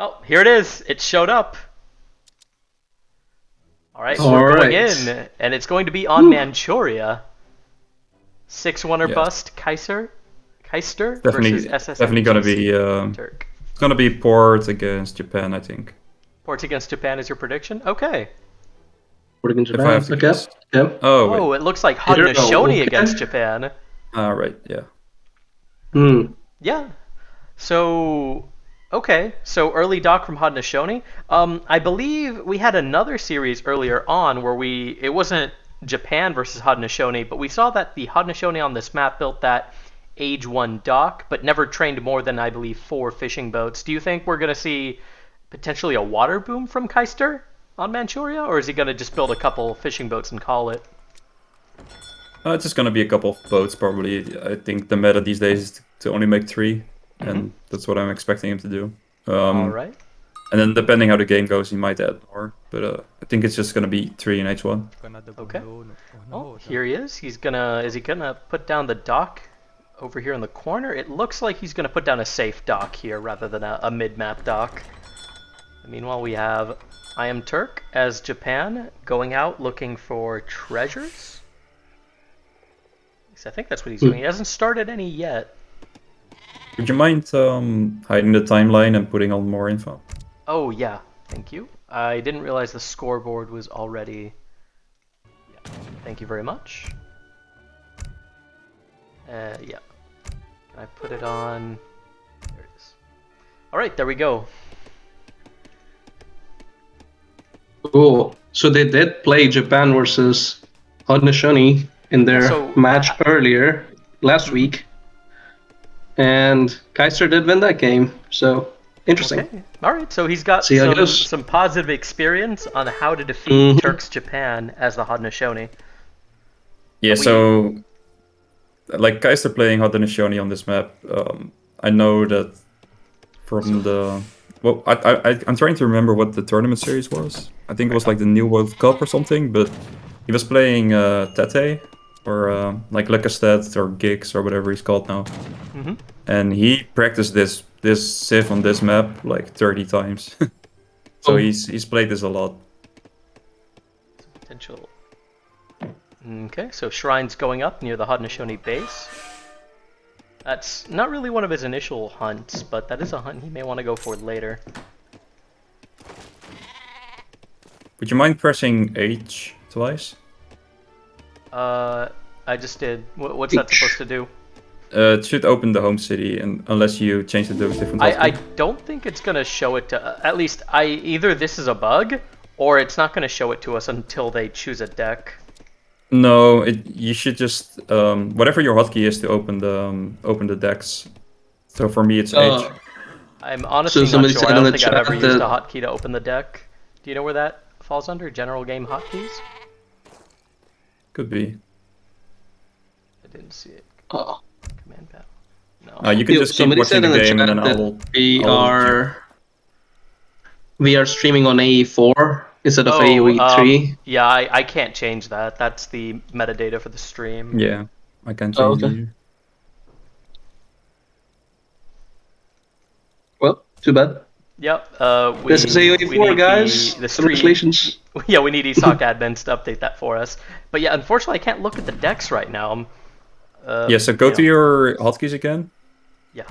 Oh, here it is. It showed up. All right, All we're going right. in, and it's going to be on Whew. Manchuria. Six wonder Yes, bust Kaister versus definitely, definitely gonna SSMGC be Turk. it's gonna be port against Japan, I think, Ports against Japan is your prediction? Okay. We're in if I have Japan. to Okay. guess. Okay. Oh wait, Oh, it looks like Hero. Haudenosaunee against Okay. Japan. right, yeah. Hmm. Yeah. So, okay. So early doc from Haudenosaunee. I believe we had another series earlier on where it wasn't Japan versus Haudenosaunee, but we saw that the Haudenosaunee on this map built that Age 1 dock, but never trained more than, I believe, 4 fishing boats. Do you think we're going to see potentially a water boom from Kaister on Manchuria, or is he going to just build a couple fishing boats and call it? It's just gonna be a couple of boats probably. I think the meta these days is to only make three, Mm-hmm. and that's what I'm expecting him to do. All right. And then depending how the game goes, he might add more. But I think it's just gonna be three in H1. Okay. Oh, here he is. Is he gonna put down the dock over here in the corner? It looks like he's gonna put down a safe dock here rather than a mid-map dock. Meanwhile, we have iamturk as Japan going out looking for treasures. At least I think that's what he's doing. He hasn't started any yet. Would you mind hiding the timeline and putting on more info? Oh yeah, thank you. I didn't realize the scoreboard was already. Yeah, thank you very much. Yeah. Can I put it on? There it is. All right, there we go. Cool. So they did play Japan versus Haudenosaunee in Yeah, their so match earlier last mhm. week, and Kaiser did win that game. So interesting. Okay. All right. So he's got See how it some goes. some positive experience on how to defeat Hmm. Turks Japan as the Haudenosaunee. Yeah, We so like Kaiser playing Haudenosaunee on this map, I know that so from the well, I'm trying to remember what the tournament series was. I think it right. was like the New World Cup or something, but he was playing Tete or like Lekkerstedt or Gigs or whatever he's called now, Mm-hmm. and he practiced this civ on this map like 30 times. So Oh, he's played this a lot. Potential. Okay. So shrines going up near the Haudenosaunee base. That's not really one of his initial hunts, but that is a hunt he may want to go for later. Would you mind pressing H twice? Uh, I just did. What's that supposed H. to do? It should open the home city, and unless you change it to a different I hotkey. don't think it's gonna show it to. At least either this is a bug, or it's not gonna show it to us until they choose a deck. No, you should just whatever your hotkey is to open the decks. So for me, it's H. I'm So honestly not somebody sure. I said in don't the think I've chat ever used a that hotkey to open the deck. Do you know where that falls under? General game hotkeys? Could be. I didn't see it. uh, Command panel. No. You can just keep somebody watching said the in the game, and chat then that I will. we are streaming on AE4 instead of Oh, AOE3. yeah, I can't change that. That's the metadata for the stream. Yeah, I can Oh, change it okay. here. Well, too bad. Yep. This is We AOE4, need guys. the stream. Congratulations. Yeah, we need ESOC admins to update that for us. But yeah, unfortunately, I can't look at the decks right now. Yeah, so go to your hotkeys again. Yeah.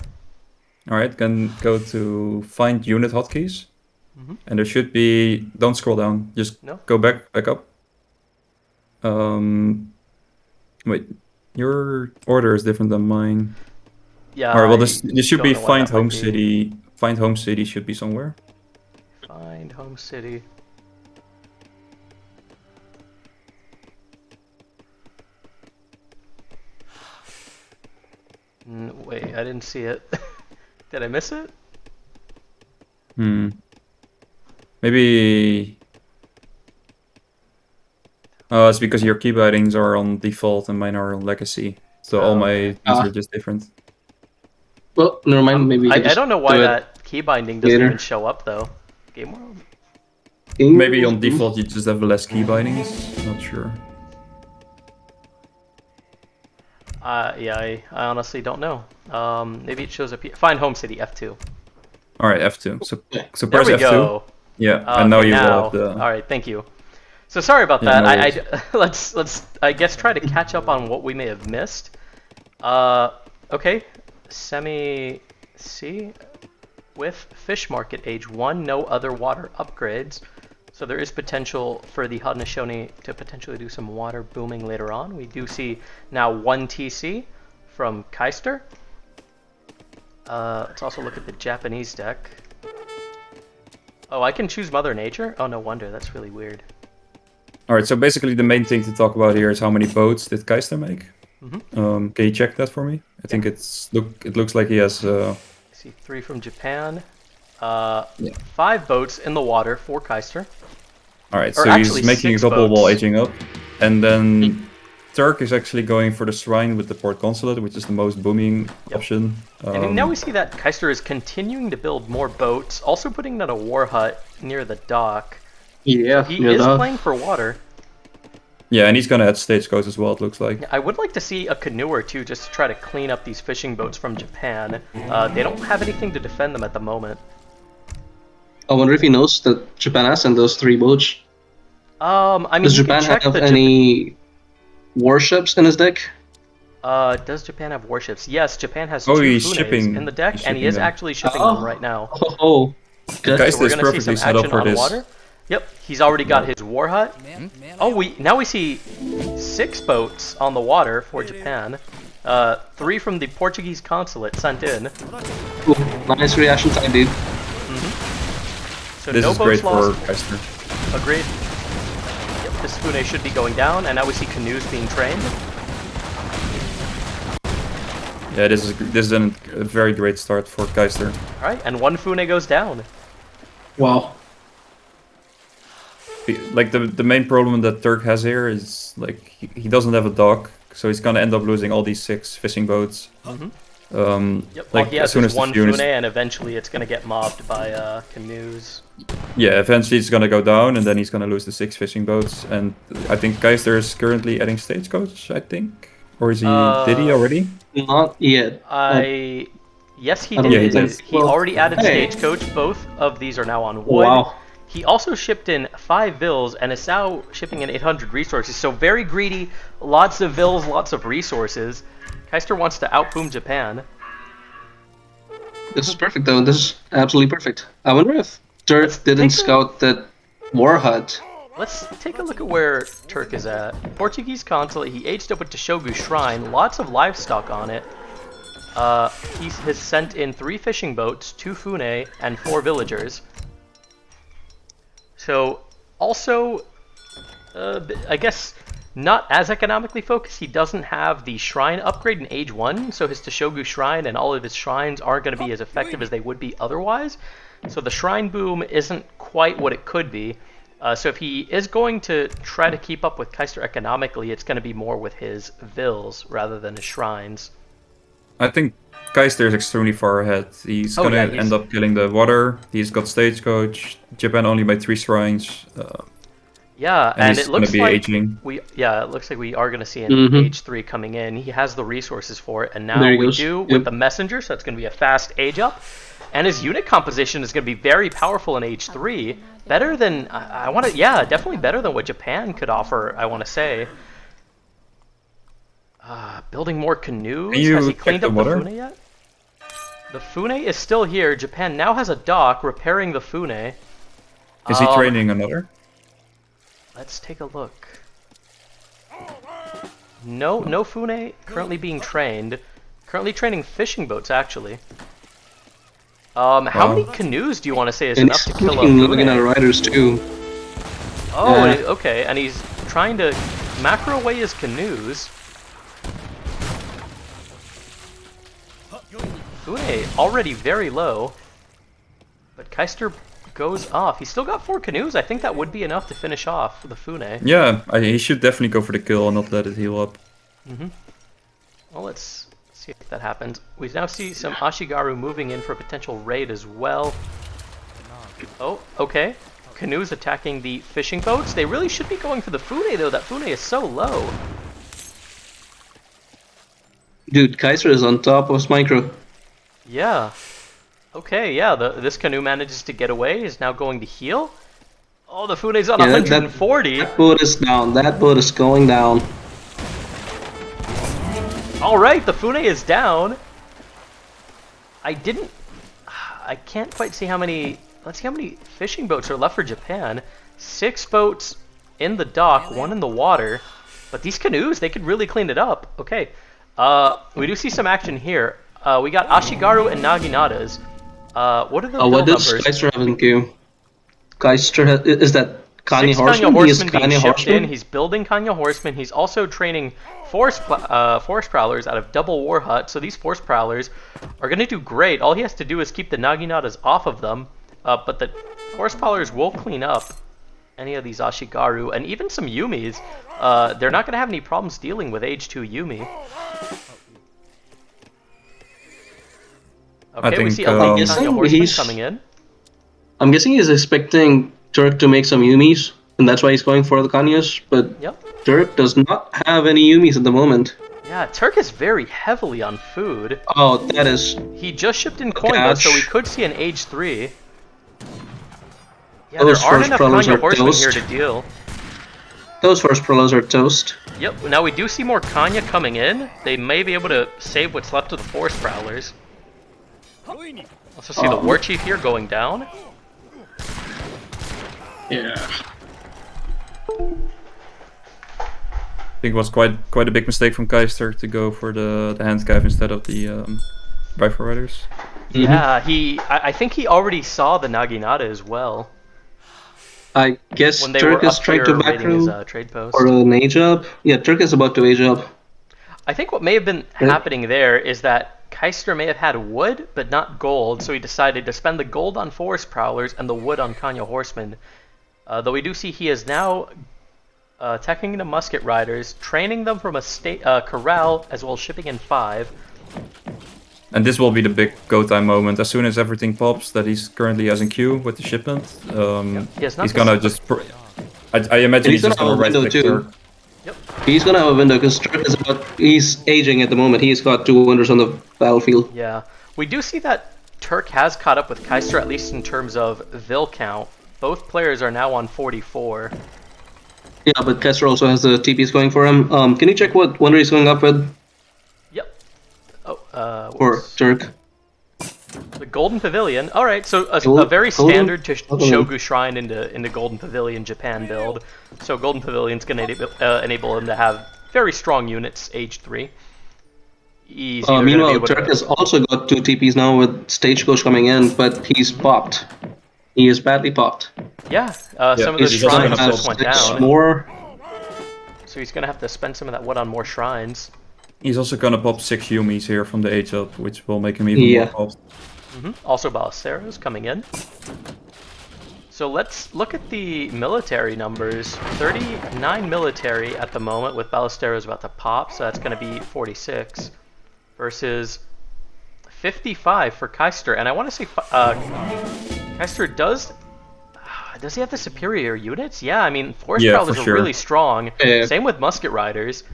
All right, then go to find unit hotkeys, Mhm. and there should be. Don't scroll down. Just No. go back up. Wait, your order is different than mine. Yeah. All right, well, I this should don't be know why find that might home be. city. Find home city should be somewhere. Find home city. Wait, I didn't see it. Did I miss it? Hmm. Maybe. It's because your key bindings are on default and mine are on legacy. So all Oh, my okay. things are just different. Well, never mind. Maybe we can I just don't know why do it that key binding doesn't later. even show up though. Game world. Maybe on default you just have less key bindings. Not sure. Yeah, I honestly don't know. Maybe it shows up here. Find home city F2. All right, F2. So There press we F2. go. Yeah, and now Okay, you will now. have the. All right, thank you. So sorry about Yeah, that. no worries. Let's I guess try to catch up on what we may have missed. Okay, semi C with fish market age 1, no other water upgrades. So there is potential for the Haudenosaunee to potentially do some water booming later on. We do see now 1 TC from Kaister. Let's also look at the Japanese deck. Oh, I can choose Mother Nature? Oh, no wonder. That's really weird. All right, so basically the main thing to talk about here is how many boats did Keister make. Can you check that for me? I think it looks like he has. I see 3 from Japan. Yeah. 5 boats in the water for Keister. All right, Or so actually he's making a 6 couple while boats. aging up, and then Turk is actually going for the shrine with the port consulate, which is the most booming option. And now we see that Keister is continuing to build more boats, also putting down a war hut near the dock. Yeah, He is playing for water. Yeah, and he's gonna add stagecoach as well, it looks like. I would like to see a canoe or two just to try to clean up these fishing boats from Japan. They don't have anything to defend them at the moment. I wonder if he knows that Japan has sent those 3 boats. I mean, Does you can Japan check have the any warships in his deck? Does Japan have warships? Yes, Japan has Oh, 2 he's Funes shipping- in the deck, he's and he shipping is them. actually shipping them right now. Oh, okay. Keister So we're is gonna see perfectly some set up action for on this. water. Yep, he's already got his war hut. Oh, now we see 6 boats on the water for Japan. 3 from the Portuguese consulate sent in. Ooh, nice reaction time, dude. So This no is boats great lost. for Keister. Agreed. Yep, this Fune should be going down, and now we see canoes being trained. Yeah, this is a very great start for Keister. All right, and 1 Fune goes down. Wow. Like the main problem that Turk has here is like he doesn't have a dock, so he's gonna end up losing all these 6 fishing boats. Yep, Like well, he has as soon his as the 1 Fune Fune, is, and eventually it's going to get mobbed by canoes. yeah, eventually it's gonna go down, and then he's gonna lose the 6 fishing boats. And I think Keister is currently adding stagecoach, I think, or is he? Did he already? Not yet. Yes, he I don't did. Yeah, he think did. He so. already added Hey. Stagecoach. Both of these are now on wood. Wow. He also shipped in 5 vills and is now shipping in 800 resources. So very greedy, lots of vills, lots of resources. Keister wants to outboom Japan. This is perfect, though. This is absolutely perfect. I wonder if Let's Turk didn't take a- scout that war hut. Let's take a look at where Turk is at. Portuguese consulate. He aged up with Shogu Shrine. Lots of livestock on it. He has sent in 3 fishing boats, 2 Fune, and 4 villagers. So, also, I guess not as economically focused. He doesn't have the shrine upgrade in Age 1, so his Shogu Shrine and all of his shrines aren't going to be as effective as they would be otherwise. So the shrine boom isn't quite what it could be. So if he is going to try to keep up with Keister economically, it's going to be more with his vills rather than his shrines. I think Keister is extremely far ahead. He's Oh, gonna yeah, he's- end up killing the water. He's got stagecoach. Japan only made 3 shrines. Yeah, And and he's it looks gonna be like aging. it looks like we are going to see an Mhm. Age 3 coming in. He has the resources for it, and now There he we goes. do Yep. with the messenger, so it's going to be a fast age up. And his unit composition is going to be very powerful in Age 3. Better than I want to, yeah, definitely better than what Japan could offer. I want to say. Building more canoes. Can you Has he check cleaned the up water? the Fune yet? The Fune is still here. Japan now has a dock repairing the Fune. Is he training another? Let's take a look. No Fune currently being trained. Currently training fishing boats, actually. How many canoes do you want to say is And enough he's to kill a looking at Fune? riders, too. Oh, Yeah. okay, and he's trying to macro away his canoes. Fune already very low. But Keister goes off. He's still got 4 canoes. I think that would be enough to finish off the Fune. Yeah, he should definitely go for the kill and not let it heal up. Well, let's see if that happens. We now see some Ashigaru moving in for a potential raid as well. Oh, okay. Canoes attacking the fishing boats. They really should be going for the Fune, though. That Fune is so low. Dude, Kaiser is on top of his micro. Yeah. Okay, yeah, this canoe manages to get away, is now going to heal. Oh, the Fune's on Yeah, 140. That boat is down. That boat is going down. Alright, the Fune is down. I can't quite see how many, let's see how many fishing boats are left for Japan. 6 boats in the dock, 1 in the water. But these canoes, they could really clean it up. Okay, we do see some action here. We got Ashigaru and Naginatas. What are the What build does numbers? Kaister have in queue? Kaister is that Kanye 6 Horseman? Kanya He is Horsemen being Kanye shipped Horseman? in. He's building Kanya Horsemen. He's also training Forest Prowlers out of Double War Hut. So these Forest Prowlers are going to do great. All he has to do is keep the Naginatas off of them. But the Forest Prowlers will clean up any of these Ashigaru and even some Yumis. They're not going to have any problems dealing with Age 2 Yumi. Okay, we see a um, Kanya Horseman coming in. I'm guessing he's expecting Turk to make some Yumis, and that's why he's going for the Kanyas, but Yep. Turk does not have any Yumis at the moment. Yeah, Turk is very heavily on food. Oh, that is... He just shipped in coin though, so we could see an Age 3. Yeah, Those there aren't first enough promos Kanya are Horsemen here toast. to deal. Those first prolos are toast. Yep, now we do see more Kanya coming in. They may be able to save what's left of the Forest Prowlers. Also see the War Chief here going down. Yeah. I think it was quite a big mistake from Kaister to go for the handcav instead of the rifle riders. Yeah, I think he already saw the Naginata as well I guess when they Turk were is up trying here to back raiding his row trade post. or an age up. Yeah, Turk is about to age up. I think what may have been Right. happening there is that Kaister may have had wood, but not gold, so he decided to spend the gold on Forest Prowlers and the wood on Kanya Horsemen. Though we do see he is now attacking the Musket Riders, training them from a corral, as well as shipping in 5. And this will be the big go time moment. As soon as everything pops that he's currently has in queue with the shipment, He has not he's gonna just. I imagine He's he's just gonna have gonna a right window click too. Turk. Yep. He's gonna have a window because Turk is he's aging at the moment. He's got 2 wonders on the battlefield. Yeah. We do see that Turk has caught up with Kaister, at least in terms of Vil count. Both players are now on 44. Yeah, but Kaiser also has the TPs going for him. Can you check what wonder he's going up with Yep. for Whoops. Turk? The Golden Pavilion. All right, so a Golden- very Golden standard Pavilion. Shogu Shrine into Golden Pavilion Japan build. So Golden Pavilion's going to enable him to have very strong units, Age 3. He's either gonna be Meanwhile, able to- Turk has also got 2 TPs now with Stagecoach coming in, but he's popped. He is badly popped. Yeah, some of the he's also shrines gonna just went have 6 down. more. So he's going to have to spend some of that wood on more shrines. He's also gonna pop 6 Yumis here from the age up, which will make him even Yeah. more popped. Also Ballesteros coming in. So let's look at the military numbers. 39 military at the moment with Ballesteros about to pop, so that's going to be 46 versus 55 for Kaister. And I want to say Kaister does he have the superior units? Yeah, I mean, Forest Yeah, Prowlers for are sure. really strong. Yeah. Same with Musket Riders.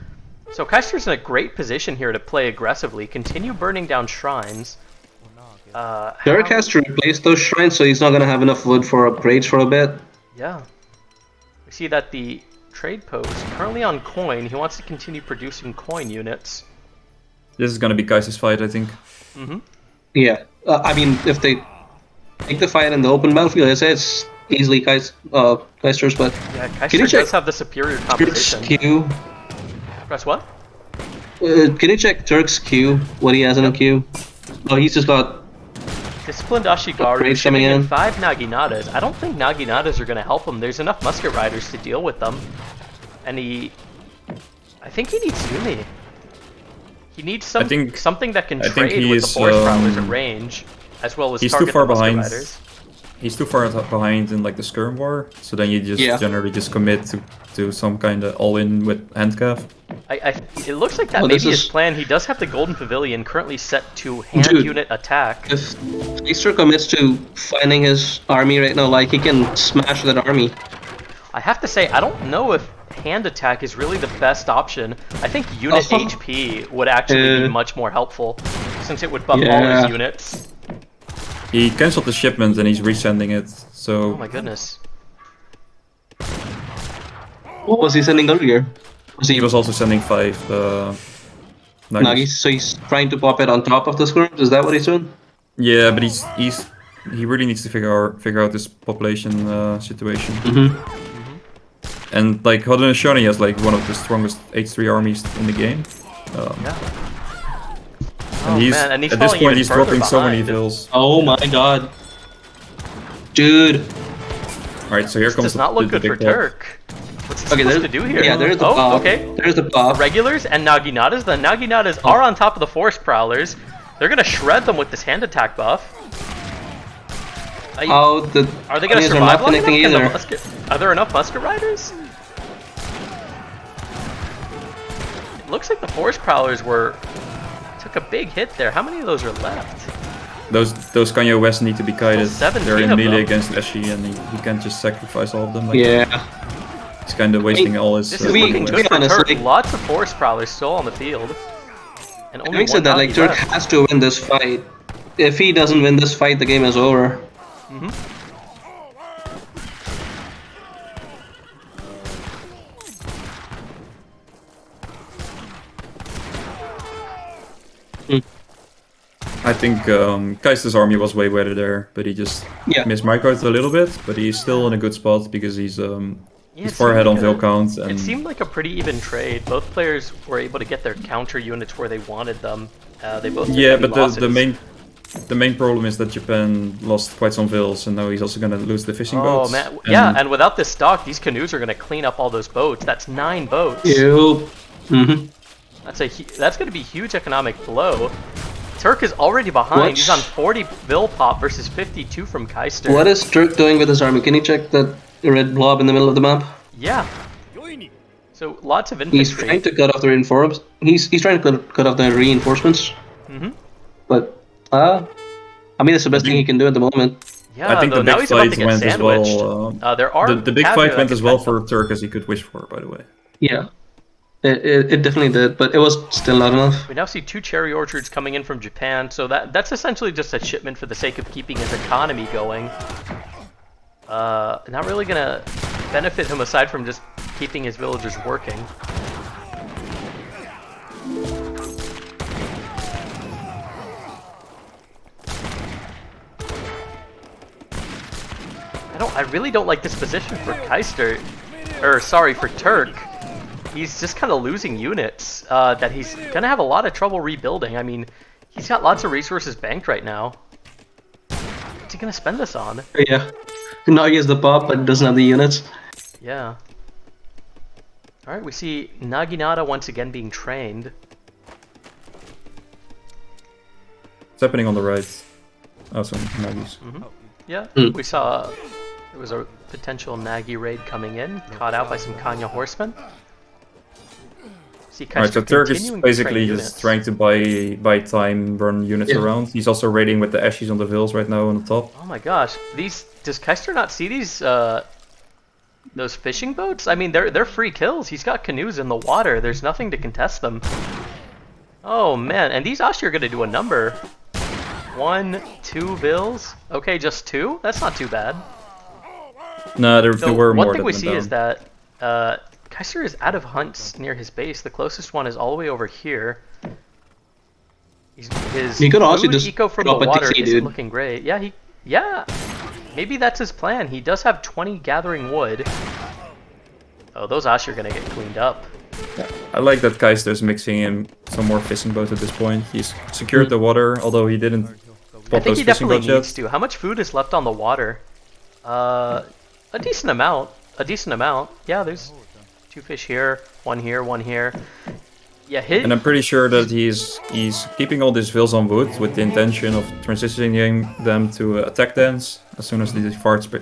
So Kaister's in a great position here to play aggressively, continue burning down shrines. Turk has to replace those shrines, so he's not gonna have enough wood for upgrades for a bit. Yeah. We see that the trade post, currently on coin, he wants to continue producing coin units. This is gonna be Kaiser's fight, I think. Yeah, I mean, if they take the fight in the open battlefield, I say it's easily Kaister's, but Yeah, Can Kaister you check does have the superior Turk's composition. Q. Press what? Can you check Turk's Q? What he has in a Q? Oh, he's just got. Disciplined Ashigaru Upgrades shipping coming in in. 5 Naginatas. I don't think Naginatas are going to help him. There's enough Musket Riders to deal with them. And I think he needs Yumi. He needs something that can I think trade he with the is, Forest Prowlers at range, as well as he's too target far the Musket behind. Riders. He's too far behind in like the skirm war, so then you just generally just commit to some kind of all-in with handcav. It looks like that Oh, may this be his is- plan. He does have the Golden Pavilion currently set to hand Dude. unit attack. If Kaister commits to finding his army right now, like he can smash that army. I have to say, I don't know if hand attack is really the best option. I think unit Also- HP would actually be much more helpful, since it would buff all Yeah. his units. He cancelled the shipment and he's resending it. So Oh my goodness. What was he sending earlier? he was also sending 5 Nuggies. Nuggies. So he's trying to pop it on top of the skirms. Is that what he's doing? Yeah, but he really needs to figure out this population situation. And like Haudenosaunee has like one of the strongest H3 armies in the game. Yeah. And he's, man, and he's at this falling point even he's further dropping so many behind. vills. Oh my god. Dude. Alright, so here comes Does not look the good for big pop. Turk. What's he Okay, supposed there's to do here? Yeah, there's the oh, pop. okay. There's the pop. Regulars and Naginatas. The Naginatas are on top of the Force Prowlers. They're gonna shred them with this hand attack buff. Oh, the Are they gonna Onions are survive not long enough? connecting Can the either. are there enough musket riders? It looks like the Force Prowlers took a big hit there. How many of those are left? Those Kanye West need to be kited. 17 They're in of melee them. against Eshi and he can't just sacrifice all of them. Like Yeah. he's kind of wasting all his. This To is be- looking to good be for honest, Turk. like- Lots of Force Prowlers still on the field. And only Having said one that, like Nagi Turk left. has to win this fight. If he doesn't win this fight, the game is over. I think Kaister's army was way better there, but he just Yeah. missed microed a little bit. But he's still in a good spot because he's Yeah, he's it far seemed ahead on like Vil a- count. And It seemed like a pretty even trade. Both players were able to get their counter units where they wanted them. They both took yeah, heavy but the losses. main problem is that Japan lost quite some Vils, and now he's also gonna lose the fishing Oh boats. man, yeah, and without this stock, these canoes are gonna clean up all those boats. That's 9 boats. Ew. That's gonna be a huge economic blow. Turk is already behind. What? He's on 40 Vil pop versus 52 from Kaister. What is Turk doing with his army? Can you check that red blob in the middle of the map? Yeah. So lots of infantry. He's trying to cut off the reinforcements. He's trying to cut off the reinforcements. But I mean, that's the best thing he can do at the moment. Yeah, I think though the now big he's about to fight get went as sandwiched. well. There are The big cavalry fight that went can as well fight for them. Turk as he could wish for, by the way. Yeah. It definitely did, but it was still not enough. We now see 2 cherry orchards coming in from Japan, so that's essentially just a shipment for the sake of keeping his economy going. Not really gonna benefit him aside from just keeping his villagers working. I really don't like this position for Kaister, or sorry, for Turk. He's just kind of losing units that he's gonna have a lot of trouble rebuilding. I mean, he's got lots of resources banked right now. What's he gonna spend this on? Yeah. Now he has the pop, but doesn't have the units. Yeah. Alright, we see Naginata once again being trained. It's happening on the right. Oh, sorry, Nagis. Yeah, we saw there was a potential Nagi raid coming in, caught out by some Kanya horsemen. See Alright, so Kaiser Turk is continuing to train basically units. just trying to buy time, run units Yeah. around. He's also raiding with the Ashes on the Vils right now on the top. Oh my gosh, does Kaister not see these those fishing boats? I mean, they're free kills. He's got canoes in the water. There's nothing to contest them. Oh man, and these Ashi are gonna do a number. 1, 2 Vils. Okay, just 2. That's not too bad. No, there So were more. one thing that we went see down. is that Kaiser is out of hunts near his base. The closest one is all the way over here. His You could also food just eco from drop the a water TC, isn't dude. looking great. Yeah. Maybe that's his plan. He does have 20 gathering wood. Oh, those Ashi are gonna get cleaned up. I like that Kaister's mixing in some more fishing boats at this point. He's secured the water, although he didn't I pop think those he fishing definitely boats yet. needs to. How much food is left on the water? A decent amount. Yeah, there's 2 fish here, 1 here, 1 here. Yeah, And I'm pretty sure that he's keeping all these Vils on wood with the intention of transitioning them to attack dance as soon as the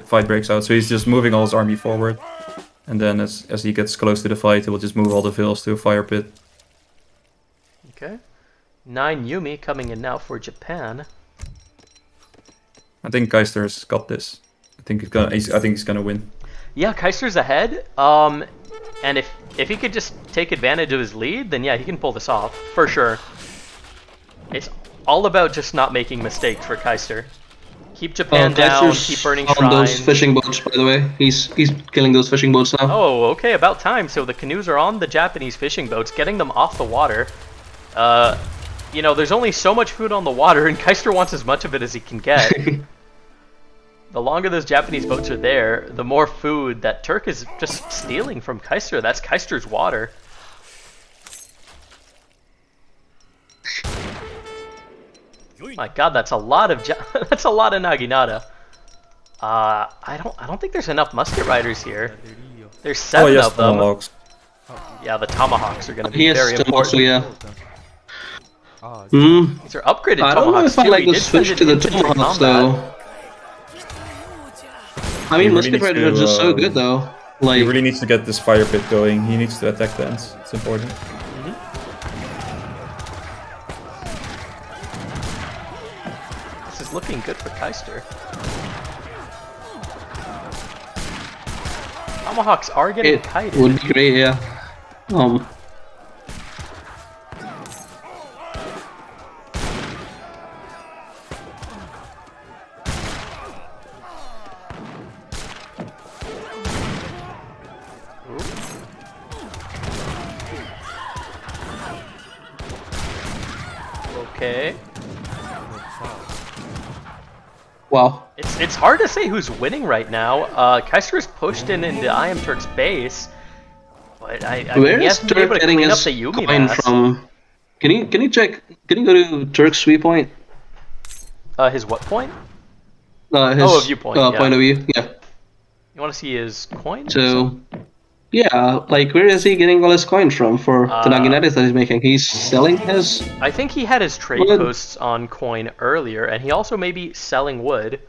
fight breaks out. So he's just moving all his army forward. And then as he gets close to the fight, he will just move all the Vils to a fire pit. Okay. 9 Yumi coming in now for Japan. I think Kaister's got this. I think he's gonna win. Yeah, Kaiser's ahead. And if he could just take advantage of his lead, then yeah, he can pull this off for sure. It's all about just not making mistakes for Kaister. Keep Japan down. Keep burning on those shrines. fishing boats, by the way. He's killing those fishing boats now. Oh, okay, about time. So the canoes are on the Japanese fishing boats, getting them off the water. You know, there's only so much food on the water, and Kaister wants as much of it as he can get. The longer those Japanese boats are there, the more food that Turk is just stealing from Kaister. That's Kaister's water. My God, that's a lot of that's a lot of Naginata. I don't think there's enough musket riders here. There's 7 of them. Tomahawks. Yeah, the tomahawks are going to be He has very tomahawks, important. yeah. These are upgraded I don't know tomahawks if I too. like He the did send switch in to the infantry tomahawks combat. though. I mean, He really musket needs riders are to, just so good though. He Like, really needs to get this fire pit going. He needs to attack the ends. It's important. This is looking good for Kaister. Tomahawks are getting it kited. would be great, yeah. Okay. Wow. It's hard to say who's winning right now. Kaister is pushed into iamturk's base, but I Where mean, he is hasn't been able Turk to getting clean up his the Yumi coin mass. from? Can you check? Can you go to Turk's sweep point? His what point? His Oh, a viewpoint, yeah. point of view. Yeah. You want to see his coin? So, yeah, like where is he getting all his coins from for the Naginatas that he's making? He's selling his. I think he had his trade Wood. posts on coin earlier, and he also may be selling wood.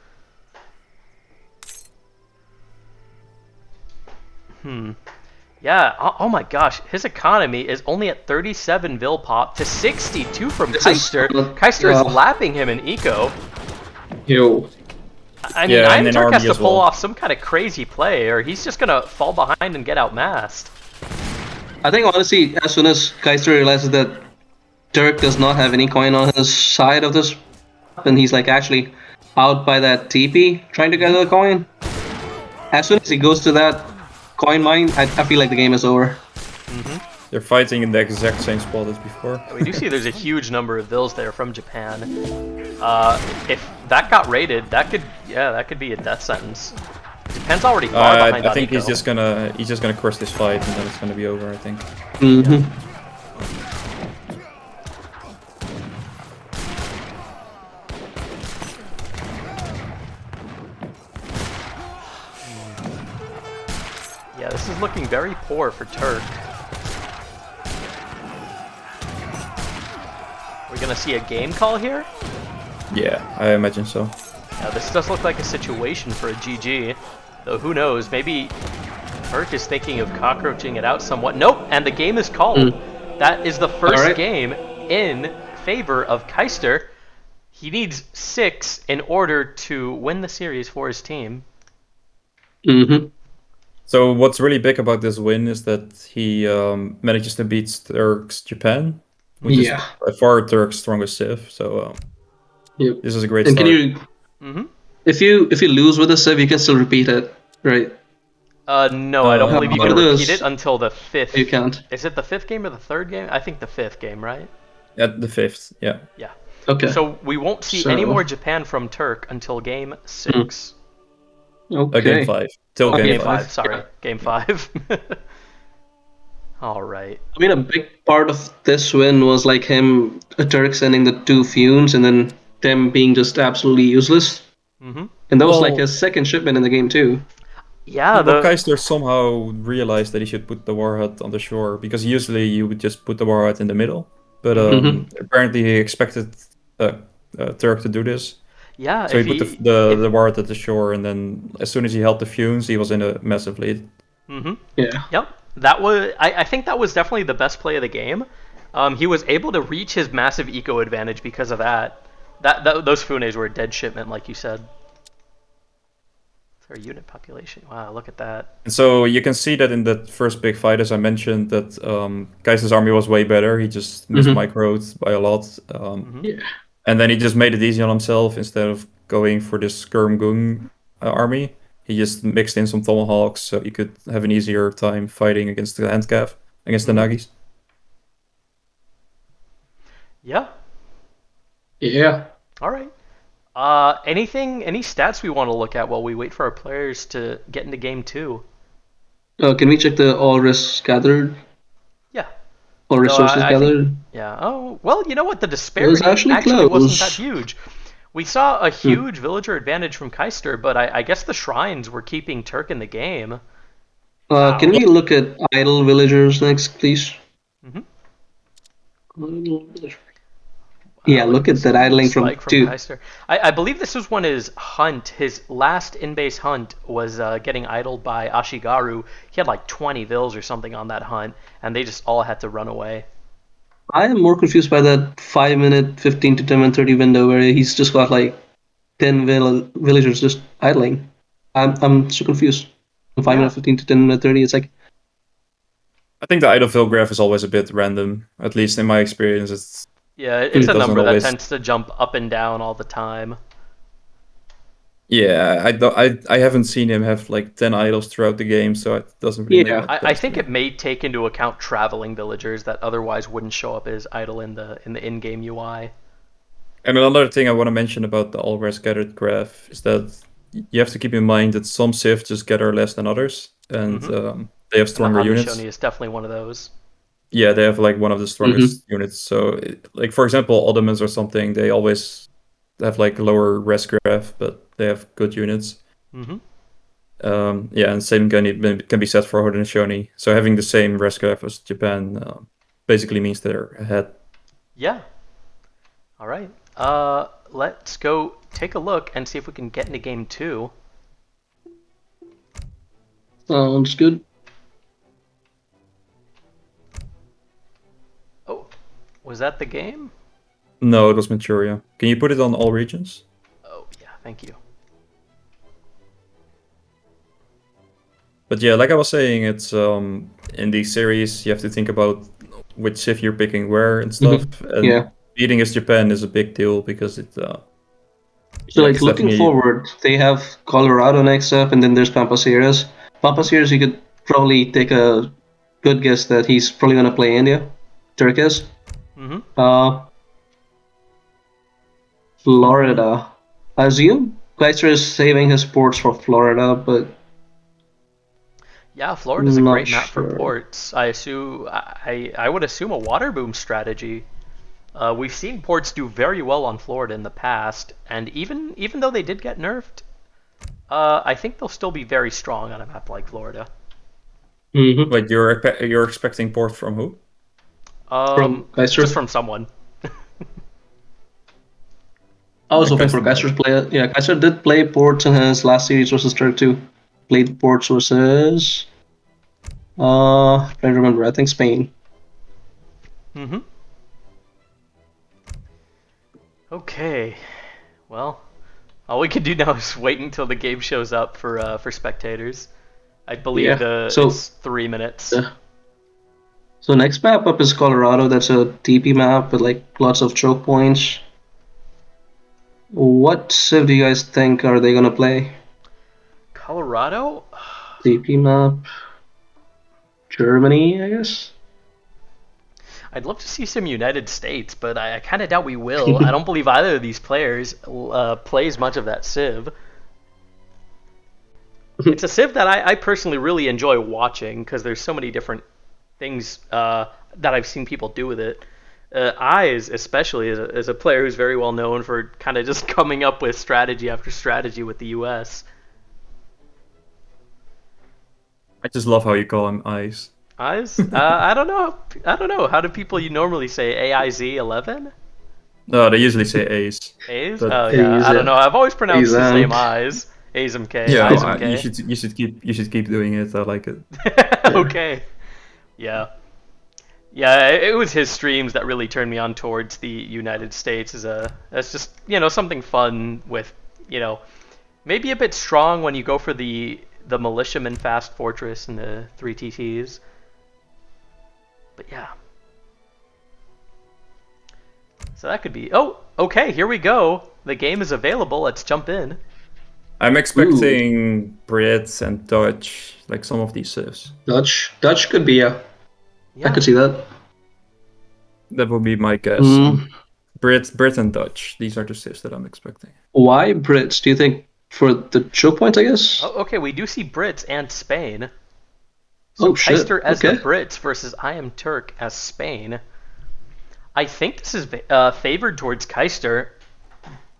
Yeah, oh my gosh, his economy is only at 37 vil pop to 62 from This is- Kaister. Kaister is yeah. lapping him in eco. Yo. I mean, Yeah, and then iamturk has army to as pull well. off some kind of crazy play, or he's just gonna fall behind and get outmassed. I think honestly, as soon as Kaiser realizes that Turk does not have any coin on his side of this, and he's like actually out by that TP trying to get the coin. As soon as he goes to that coin mine, I feel like the game is over. They're fighting in the exact same spot as before. We do see there's a huge number of vils there from Japan. If that got raided, that could be a death sentence. Japan's already far behind I on think eco. he's just gonna crush this fight and then it's gonna be over. I think. Mm-hmm. Yeah, this is looking very poor for Turk. We're gonna see a game call here? Yeah, I imagine so. Yeah, this does look like a situation for a GG. Though who knows, maybe Turk is thinking of cockroaching it out somewhat. Nope, and the game is called. That is the first Alright. game in favor of Kaister. He needs 6 in order to win the series for his team. Mm-hmm. So what's really big about this win is that he manages to beat Turk's Japan, which Yeah. is by far Turk's strongest civ. So Yep. this is a great And start. can you, if you lose with a civ, you can still repeat it, right? No, I don't believe you how can about repeat this? it until the 5th. You can't. Is it the 5th game or the 3rd game? I think the 5th game, right? At the 5th, yeah. Yeah. Okay. So we won't see So- any more Japan from Turk until game 6. Okay. Game 5. Till Okay, game Game 5. 5, sorry. Game 5. Alright. I mean, a big part of this win was like him, Turk sending the 2 fumes, and then them being just absolutely useless. Mm-hmm. And that was Well- like his second shipment in the game too. Yeah, But the, Kaister somehow realized that he should put the warhead on the shore, because usually you would just put the warhead in the middle. But apparently he expected Turk to do this. yeah, So if he put the warhead at the shore, and then as soon as he held the fumes, he was in a massive lead. Yeah. Yep. That was. I think that was definitely the best play of the game. He was able to reach his massive eco advantage because of that. Those Funes were a dead shipment, like you said. It's our unit population. Wow, look at that. And so you can see that in that first big fight, as I mentioned, that Kaiser's army was way better. He just mismicroed by a lot. Yeah. And then he just made it easy on himself instead of going for this Skirmgung army. He just mixed in some tomahawks so he could have an easier time fighting against the handcav, against the Nagis. Yeah. Yeah. All right. Any stats we want to look at while we wait for our players to get into game 2? Can we check the all risks gathered? Yeah. All So resources I think, gathered? yeah. Oh, well, you know what? The It was disparity actually actually wasn't that close. huge. We saw a huge villager advantage from Kaister, but I guess the shrines were keeping Turk in the game. Can Wow. we look at idle villagers next, please? hmm Idle villager. Yeah, Wow, look at look at this that huge idling from spike from 2. Kaister. I believe this was when his last in-base hunt was getting idled by Ashigaru. He had like 20 vills or something on that hunt, and they just all had to run away. I am more confused by that 5 minute, 15 to 10 minute 30 window where he's just got like 10 villagers just idling. I'm so confused. From 5 Yeah. minute 15 to 10 minute 30, it's like, I think the idle fill graph is always a bit random, at least in my experience. Yeah, it's It a doesn't number that always. tends to jump up and down all the time. Yeah, I haven't seen him have like 10 idols throughout the game, so it doesn't really make yeah. much I sense to think me. it may take into account traveling villagers that otherwise wouldn't show up as idle in the in-game UI. And another thing I want to mention about the all-res gathered graph is that you have to keep in mind that some civs just gather less than others, and hmm they have And the stronger Haudenosaunee units. is definitely one of those. Yeah, they have like one of the Mm-hmm. strongest units. So, like for example, Ottomans or something, they always have like lower res graph, but they have good units. hmm Yeah, and same can be said for Haudenosaunee. So having the same res graph as Japan basically means they're ahead. Yeah. All right. Let's go take a look and see if we can get into game 2. Sounds good. Oh, was that the game? No, it was Manchuria. Can you put it on all regions? Oh, yeah, thank you. But yeah, like I was saying, it's in these series you have to think about which civ you're picking where and stuff. And Yeah. beating as Japan is a big deal because So, yeah, like, it's looking definitely forward, they have Colorado next up, and then there's Pampas Sierras. Pampas Sierras, you could probably take a good guess that he's probably going to play India. Turkish. hmm Uh, Florida. I assume Kaiser is saving his ports for Florida, but Yeah, Florida's a not great map for sure. ports. I would assume a water boom strategy. We've seen ports do very well on Florida in the past, and even though they did get nerfed, I think they'll still be very strong on a map like Florida. Mm-hmm. wait, you're expecting port from who? From Just Kaiser. from someone. I was Yeah, hoping for Kaiser might. Kaiser to play. Yeah, Kaiser did play ports in his last series versus Turk 2. Played ports versus. Trying to remember. I think Spain. hmm Okay. Well, all we can do now is wait until the game shows up for spectators. I believe Yeah. the So, it's 3 minutes. uh, so next map up is Colorado. That's a TP map with like lots of choke points. What civ do you guys think are they gonna play? Colorado? TP map. Germany, I guess. I'd love to see some United States, but I kind of doubt we will. I don't believe either of these players plays much of that Civ. It's a Civ that I personally really enjoy watching because there's so many different things that I've seen people do with it. Eyes, especially, is a player who's very well known for kind of just coming up with strategy after strategy with the U.S. I just love how you call him Ice. Eyes? I don't know. I don't know. How do people you normally say AIZ 11? No, they usually say Ace, A's? but Oh yeah, He's I don't know. I've always he's pronounced his name Eyes. Azmk, yeah, Yeah. Izmk. you should keep doing it. I like it. Okay. Yeah. Yeah, it was his streams that really turned me on towards the United States as just, something fun with, you know, maybe a bit strong when you go for the militiaman fast fortress and the 3 TTs. But yeah. So that could be. Oh, okay, here we go. The game is available. Let's jump in. I'm expecting Brits and Dutch, like some of these civs. Dutch could be I could see that. That would be my guess. Brit and Dutch. These are the civs that I'm expecting. Why Brits? Do you think for the choke points? I guess. Oh, okay, we do see Brits and Spain. So shit. Kaister as Okay. the Brits versus iamturk as Spain. I think this is favored towards Kaister.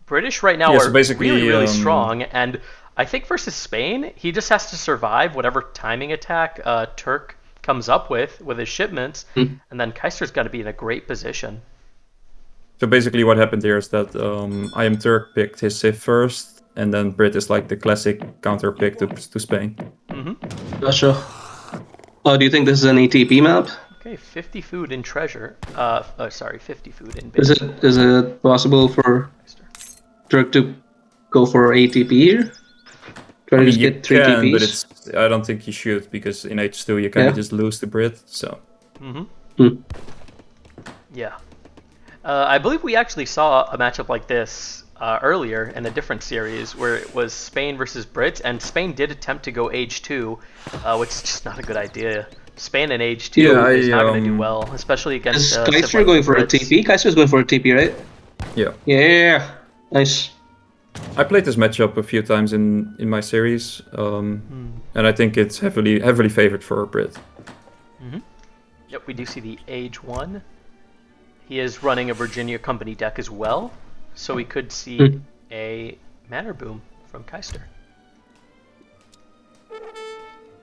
British right now are really strong, and I think versus Spain, he just has to survive whatever timing attack Turk comes up with his shipments, and then Kaister's got to be in a great position. So basically what happened here is that iamturk picked his civ first, and then Brit is like the classic counter pick to Spain. Gotcha. Oh, do you think this is an ATP map? Okay, 50 food in treasure. 50 food in base. Is it possible for Turk to go for ATP here? Try to just get 3 TPs? But I don't think you should, because in H2 you kind of just lose to Brit, so... Yeah. I believe we actually saw a matchup like this earlier in a different series where it was Spain versus Brits, and Spain did attempt to go Age 2, which is just not a good idea. Spain in Age 2 is not going to do well, especially against... Is Kaister going for a TP? Kaister's going for a TP, right? Yeah. Yeah. Nice. I played this matchup a few times in my series, and I think it's heavily favored for Brit. Yep, we do see the Age 1. He is running a Virginia Company deck as well, so we could see a Manor Boom from Kaister.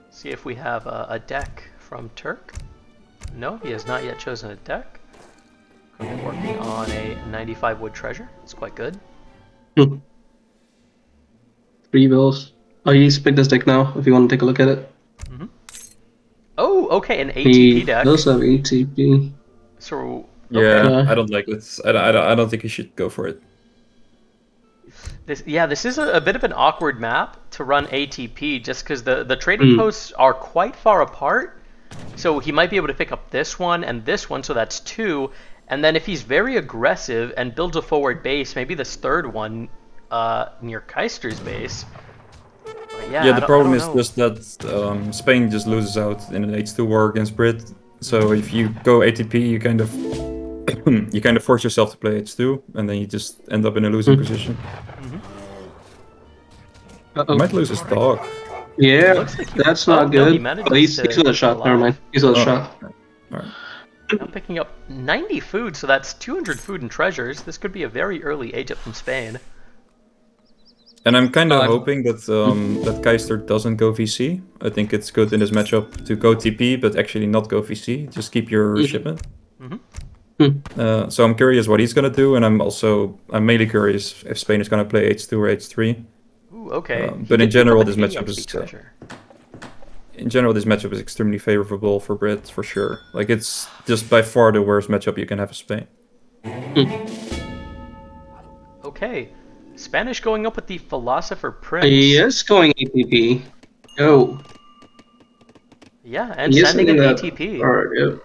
See if we have a deck from Turk. No, he has not yet chosen a deck. Working on a 95 wood treasure. It's quite good. 3 bills. Oh, he's picked this deck now, if you want to take a look at it. Oh, okay, an ATP deck. He does have ATP. So, yeah, I don't like it. I don't think you should go for it. This is a bit of an awkward map to run ATP, just because the trading posts are quite far apart. So he might be able to pick up this one and this one, so that's 2. And then if he's very aggressive and builds a forward base, maybe this third one near Kaister's base. Yeah, the problem is just that Spain just loses out in an H2 war against Brit. So if you go ATP, you kind of force yourself to play H2, and then you just end up in a losing position. He might lose his dog. Yeah, like that's not good. He's got a shot. Never mind. He's got a shot. Alright. I'm picking up 90 food, so that's 200 food and treasures. This could be a very early age up from Spain. And I'm kind of hoping that that Kaister doesn't go VC. I think it's good in this matchup to go TP, but actually not go VC. Just keep your shipment. So I'm curious what he's gonna do, and I'm mainly curious if Spain is gonna play H2 or H3. Ooh, okay. But in general, this matchup is extremely favorable for Brit for sure. Like, it's just by far the worst matchup you can have with Spain. Okay. Spanish going up with the Philosopher Prince. Yes, going ATP. Yo. Yeah, and sending an ATP. Yeah.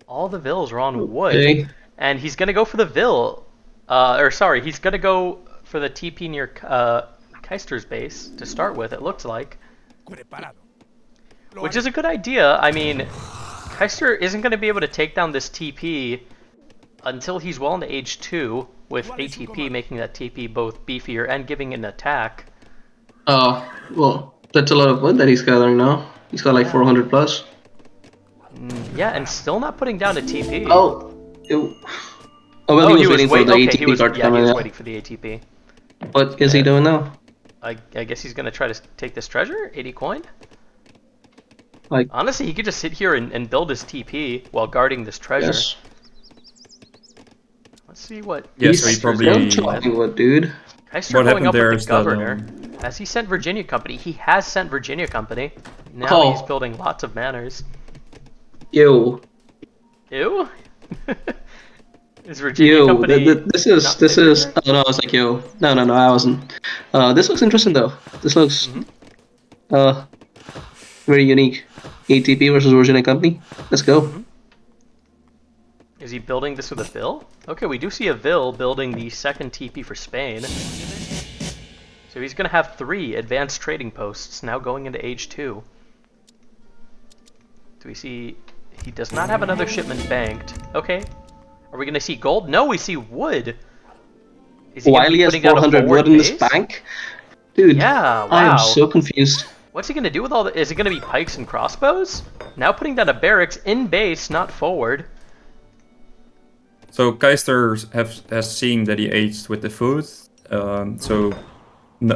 All the vills are on wood. And he's going to go for the vill. He's going to go for the TP near Kaister's base to start with, it looks like. Which is a good idea. I mean, Kaister isn't going to be able to take down this TP until he's well into Age 2, with ATP making that TP both beefier and giving an attack. Oh, well, that's a lot of wood that he's gathering now. He's got like 400 plus. Yeah, and still not putting down a TP. Oh, he was waiting for the ATP card to come in. He was waiting for the ATP. What is he doing now? I guess he's going to try to take this treasure, 80 coin. Like, honestly, he could just sit here and build his TP while guarding this treasure. Yes. Let's see what... Yeah, so he probably... What, dude? Kaister going up with the governor. Has he sent Virginia Company? He has sent Virginia Company. Now he's building lots of manors. Ew. Ew? Is Virginia Company... This is... Oh, no, I was like, yo. No, I wasn't. This looks interesting, though. This looks... very unique. ATP versus Virginia Company. Let's go. Is he building this with a Vil? Okay, we do see a Vil building the second TP for Spain. So he's going to have 3 advanced trading posts now going into Age 2. Do we see... He does not have another shipment banked. Okay. Are we going to see gold? No, we see wood. Is he While he has 400 wood in this bank? Dude, yeah, wow. I am so confused. What's he going to do with all the... Is it going to be pikes and crossbows? Now putting down a barracks in base, not forward. So Kaister has seen that he aged with the food, so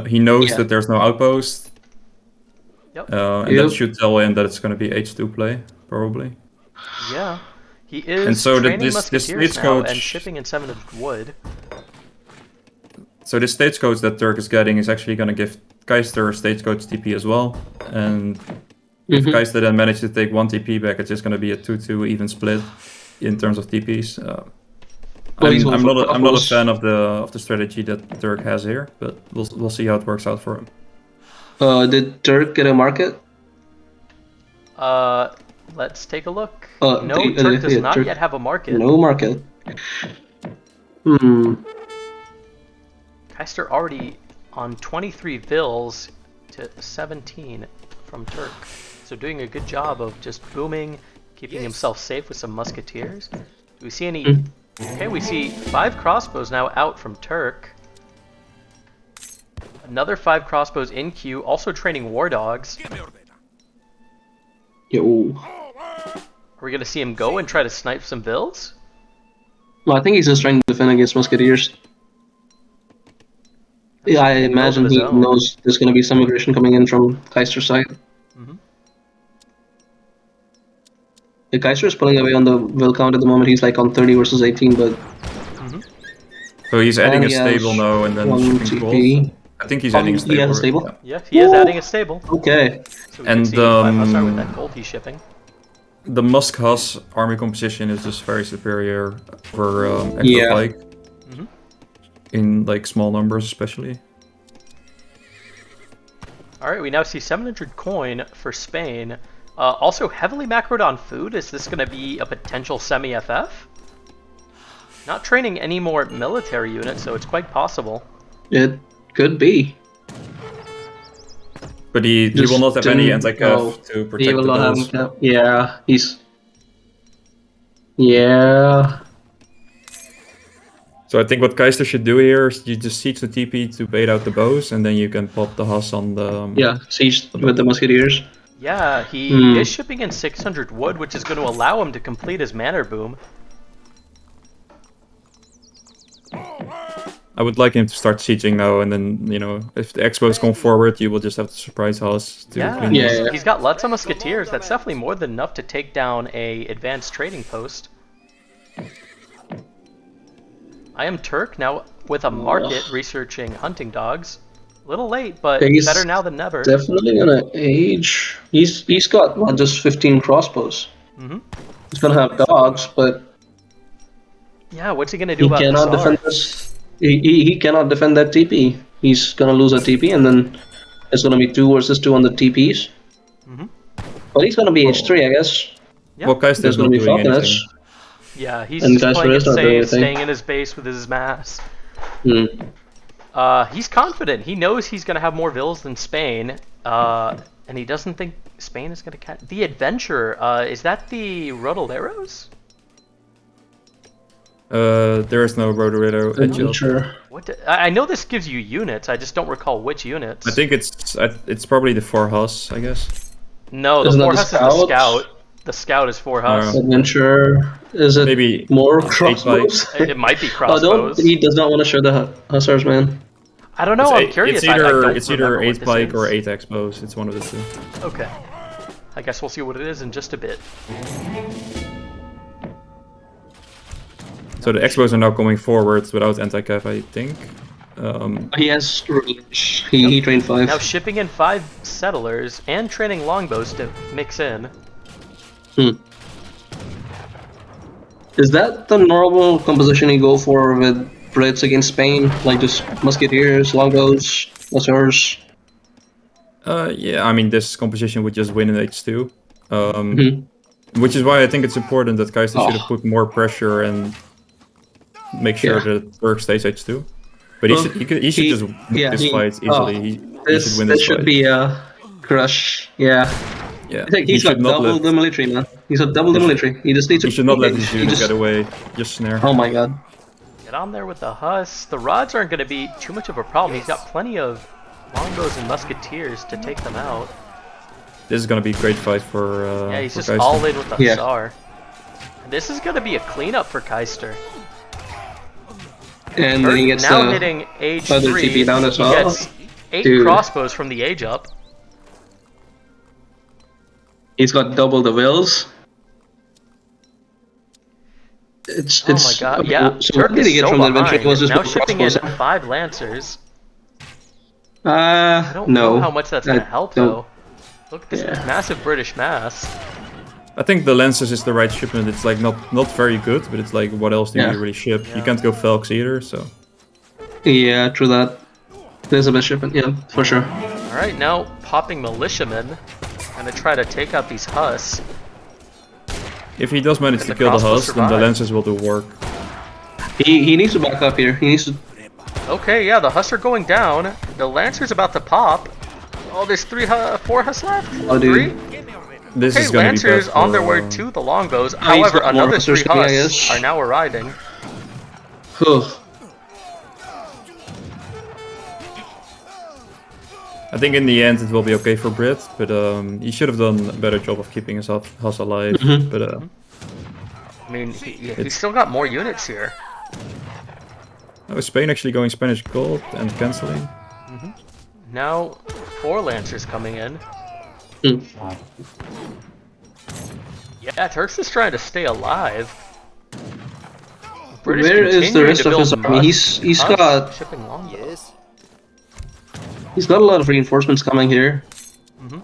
he knows that there's no outpost. Yep. And that should tell him that it's going to be H2 play, probably. Yeah. He is and so training this musketeers now and shipping in 700 wood. So the stagecoach that Turk is getting is actually going to give Kaister a stagecoach TP as well. And if Kaister then manages to take 1 TP back, it's just going to be a 2-2 even split in terms of TPs. I'm not a fan of the strategy that Turk has here, but we'll see how it works out for him. Did Turk get a market? Let's take a look. No, Turk does not yet have a market. No market. Kaister already on 23 Vils to 17 from Turk. So doing a good job of just booming, keeping himself safe with some musketeers. Do we see any... Okay, we see 5 crossbows now out from Turk. Another 5 crossbows in queue, also training war dogs. Yo. Are we going to see him go and try to snipe some Vils? Well, I think he's just trying to defend against musketeers. Yeah, I imagine he knows there's going to be some aggression coming in from Kaister's side. The Kaister is pulling away on the will count at the moment. He's like on 30 versus 18, but... So he's adding a stable now and then shipping gold. I think he's adding a stable. He has a stable? Yeah, he is adding a stable. Okay. So and with that gold he's shipping. The Musk-Haas army composition is just very superior for extra pike. In like small numbers especially. Alright, we now see 700 coin for Spain. Also heavily macroed on food. Is this going to be a potential semi-FF? Not training any more military units, so it's quite possible. It could be. But he will not have any anti-cav to protect he will the not bills. have Yeah, he's... Yeah... So I think what Kaister should do here is you just siege the TP to bait out the bows, and then you can pop the Haas on the... siege with the musketeers. Yeah, he is shipping in 600 wood, which is going to allow him to complete his manor boom. I would like him to start sieging now, and then, you know, if the expos come forward, you will just have to surprise Haas to clean this. He's got lots of musketeers. That's definitely more than enough to take down a advanced trading post. iamturk now with a market researching hunting dogs. A little late, but better now than never. Definitely gonna age. He's got just 15 crossbows. He's gonna have dogs, but yeah, what's he gonna do about this? He cannot defend this. He cannot defend that TP. He's gonna lose a TP, and then it's gonna be 2 versus 2 on the TPs. But he's gonna be H3, I guess. Yeah. Well, Kaister's not doing anything. Yeah, he's just playing it safe, staying in his base with his mass. He's confident. He knows he's going to have more Vils than Spain, and he doesn't think Spain is going to catch... The Adventurer, is that the Rodoleros? There is no Rodorito Adventurer. I know this gives you units, I just don't recall which units. I think it's probably the 4 Haas, I guess. No, the 4 Haas is the Scout. The Scout is 4 Haas. Adventurer, is it maybe more crossbows? It might be crossbows. He does not want to share the Hussars, man. I don't know, I'm curious. It's either 8 pike or 8 expos. It's one of the 2. Okay. I guess we'll see what it is in just a bit. So the expos are now coming forward without anti-cav, I think. He has... He trained 5. Now shipping in 5 settlers and training longbows to mix in. Is that the normal composition you go for with Brits against Spain? Like just musketeers, longbows, hussars? Yeah, I mean this composition would just win in H2. Which is why I think it's important that Kaister should have Oh. put more pressure and make sure Yeah. that Turk stays H2. But he Well, should he should just win this fight easily. He should win This this should fight. be a crush. Yeah. Yeah, I think he he's should got not double let the military, man. He's got double the military. He just needs to. he should not let his he unit just- get away. Just snare. Oh my god. Get on there with the Huss. The rods aren't going to be too much of a problem. He's got plenty of longbows and musketeers to take them out. This is gonna be a great fight for. Yeah, he's for just Kaister. all in with the Yeah. Hussar. This is going to be a cleanup for Kaister. And then he gets now the hitting age other 3. TP down as he well. gets 8 Dude. crossbows from the age up. He's got double the wills. It's Oh my god, yeah. So Turk what did he is get so from the inventory? behind. It was just Now with shipping in crossbows. 5 lancers. I don't No. know how much that's going to help don't- though. Look, this Yeah. massive British mass. I think the Lancers is the right shipment. It's like not very good, but it's like what else do Yeah. you really ship? Yeah. You can't go Felks either, so. Yeah, true that. There's a best shipment, yeah, for sure. Alright, now popping militiamen. Gonna try to take out these Huss. If he does manage And to the kill the crossbow Huss, then the survive. Lancers will do work. He needs to back up here. He needs to. Okay, yeah, the Huss are going down. The Lancer's about to pop. Oh, there's 4 Huss left? Oh, dude. 3? This Okay, is gonna Lancers be bad on their for, way to the longbows. Oh, he's However, got more another Hussars 3 coming, I Huss guess. are now arriving. Whew. I think in the end it will be okay for Brit, but he should have done a better job of keeping his Huss alive. Mhm. But I mean, he's still got more units here. oh, is Spain actually going Spanish gold and canceling? Now, 4 Lancers coming in. Hmm. Yeah, Turks is trying to stay alive. British Where is the continuing rest to of his build army? Huss- He's Huss got shipping longbows. he's got a lot of reinforcements coming here. Mhm.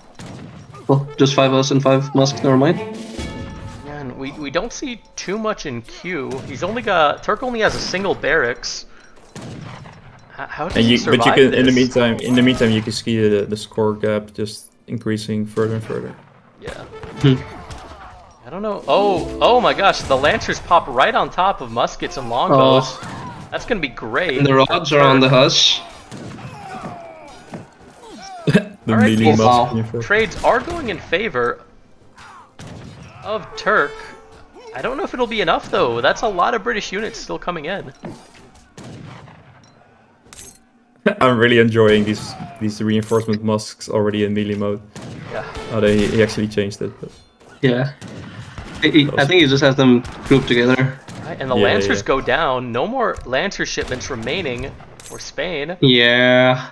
Well, just 5 us and 5 musk. Never mind. Yeah, and we don't see too much in Q. He's only got Turk only has a single barracks. How does And he you, survive but you can this? in the meantime you can see the score gap just increasing further and further. Yeah. Hmm. I don't know. Oh my gosh! The Lancers pop right on top of muskets and longbows. That's gonna be great. And the rods are on the Huss. The Alright, melee these wow. must trades are going in favor of Turk. I don't know if it'll be enough though. That's a lot of British units still coming in. I'm really enjoying these reinforcement musks already in melee mode. Yeah. Oh, he actually changed it. But Yeah. I think he just has them grouped together. Right, and the Yeah, Lancers yeah. go down. No more Lancer shipments remaining for Spain. Yeah.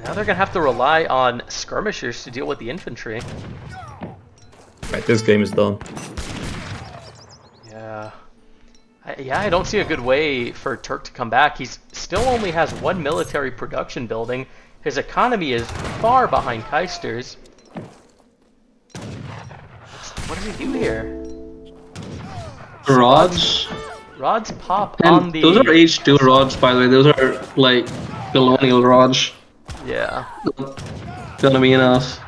Now they're gonna have to rely on skirmishers to deal with the infantry. right, this game is done. Yeah. I don't see a good way for Turk to come back. He's still only has 1 military production building. His economy is far behind Kaister's. What does he do here? Rods. Rods pop on And the... those are H2 rods, by the way. Those are like colonial rods. Yeah. Gonna be enough.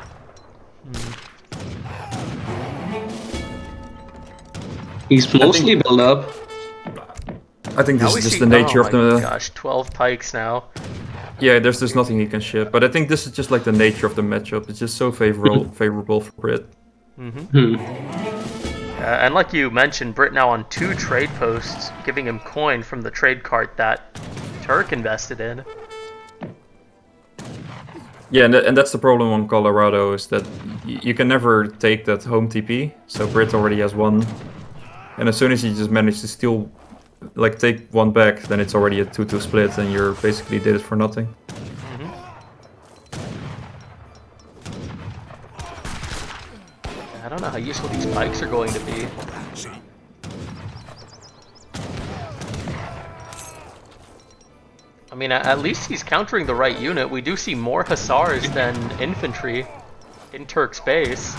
He's mostly built up. I think Now this we is just see... the nature oh of the. my gosh, 12 pikes now. Yeah, there's nothing he can ship, but I think this is just like the nature of the matchup. It's just so favorable for Brit. Hmm. And like you mentioned, Brit now on 2 trade posts, giving him coin from the trade cart that Turk invested in. Yeah, and that's the problem on Colorado is that you can never take that home TP. So Brit already has 1, and as soon as you just manage to steal, like take 1 back, then it's already a 2-2 split, and you're basically did it for nothing. I don't know how useful these pikes are going to be. I mean, at least he's countering the right unit. We do see more Hussars than infantry in Turk's base.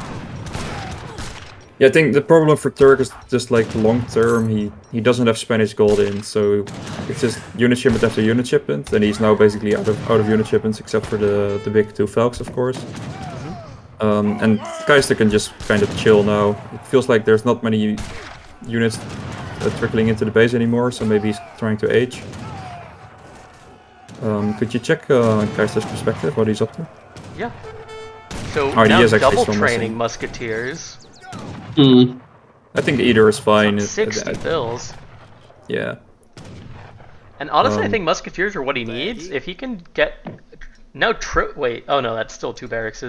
Yeah, I think the problem for Turk is just like long term. He doesn't have Spanish gold in, so it's just unit shipment after unit shipment, and he's now basically out of unit shipments except for the big 2 Falcons, of course. And Kaister can just kind of chill now. It feels like there's not many units trickling into the base anymore, so maybe he's trying to age. Could you check Kaister's perspective, what he's up to? Yeah. So Oh, he now is actually double still training missing. musketeers. Hmm. I think either is fine. 60 fills. Yeah. And honestly, I Um, think musketeers are what he needs. If he can get no wait, oh no, that's still 2 barracks.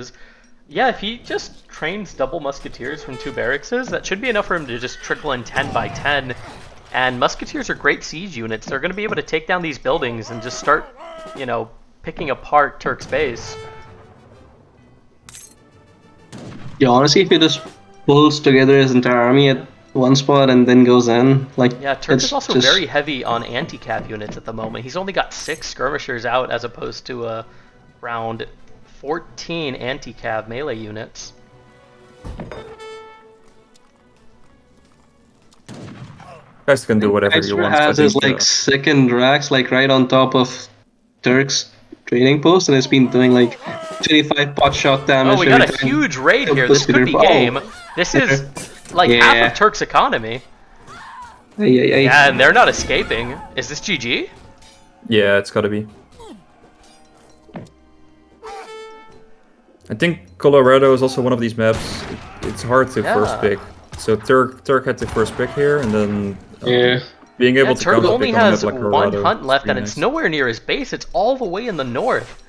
Yeah, if he just trains double musketeers from 2 barracks, that should be enough for him to just trickle in 10 by 10. And musketeers are great siege units. They're going to be able to take down these buildings and just start, you know, picking apart Turk's base. Yeah, honestly, if he just pulls together his entire army at one spot and then goes in, like, Yeah, Turk is it's also just very heavy on anti-cav units at the moment. He's only got 6 skirmishers out as opposed to around 14 anti-cav melee units. Kaister can do whatever he Kaiser wants. I has his think. like second racks like right on top of Turk's trading post, and it's been doing like 25 pot shot Oh, damage we every got a time. huge raid it here. goes This to could their- be oh, game. This is like half of yeah. Turk's economy. Yeah, and they're not escaping. Is this GG? Yeah, it's gotta be. I think Colorado is also one of these maps. It's hard to first Yeah. pick. So Turk had to first pick here, and then Yeah. being able Yeah, to Turk counter only pick on a map has like one Colorado. hunt left, and pretty it's nice. nowhere near his base. It's all the way in the north.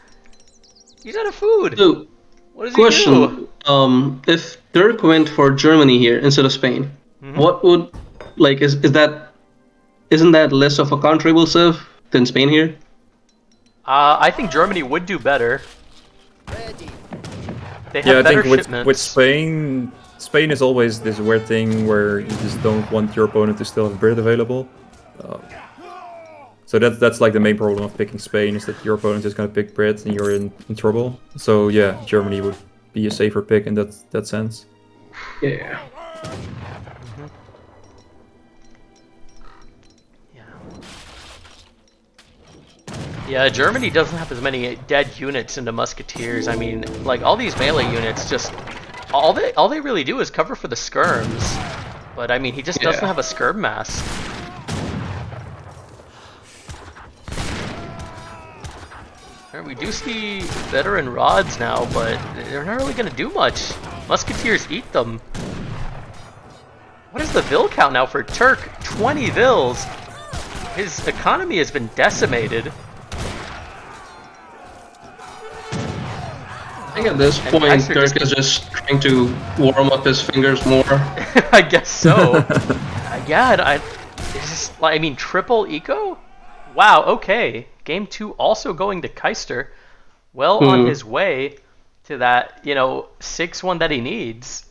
He's out of food. So, What does he do? question: if Turk went for Germany here instead of Spain, Mhm. what would like is that isn't that less of a counterable civ than Spain here? I think Germany would do better. They have Yeah, I better think with shipments. Spain is always this weird thing where you just don't want your opponent to still have Brit available. So that's like the main problem of picking Spain, is that your opponent is gonna pick Brit and you're in trouble. So yeah, Germany would be a safer pick in that sense. Yeah. Yeah, Germany doesn't have as many dead units into musketeers. I mean, like all these melee units, just all they really do is cover for the skirms. But I mean, he just doesn't Yeah. have a skirm mass. We do see veteran rods now, but they're not really going to do much. Musketeers eat them. What is the Vil count now for Turk? 20 Vils. His economy has been decimated. I think at this point, Kaiser Turk is just trying to warm up his fingers more. I guess so. Yeah, it's just, like, I mean, triple eco? Wow, okay. Game 2 also going to Kaister. Well on his way to that, 6-1 that he needs.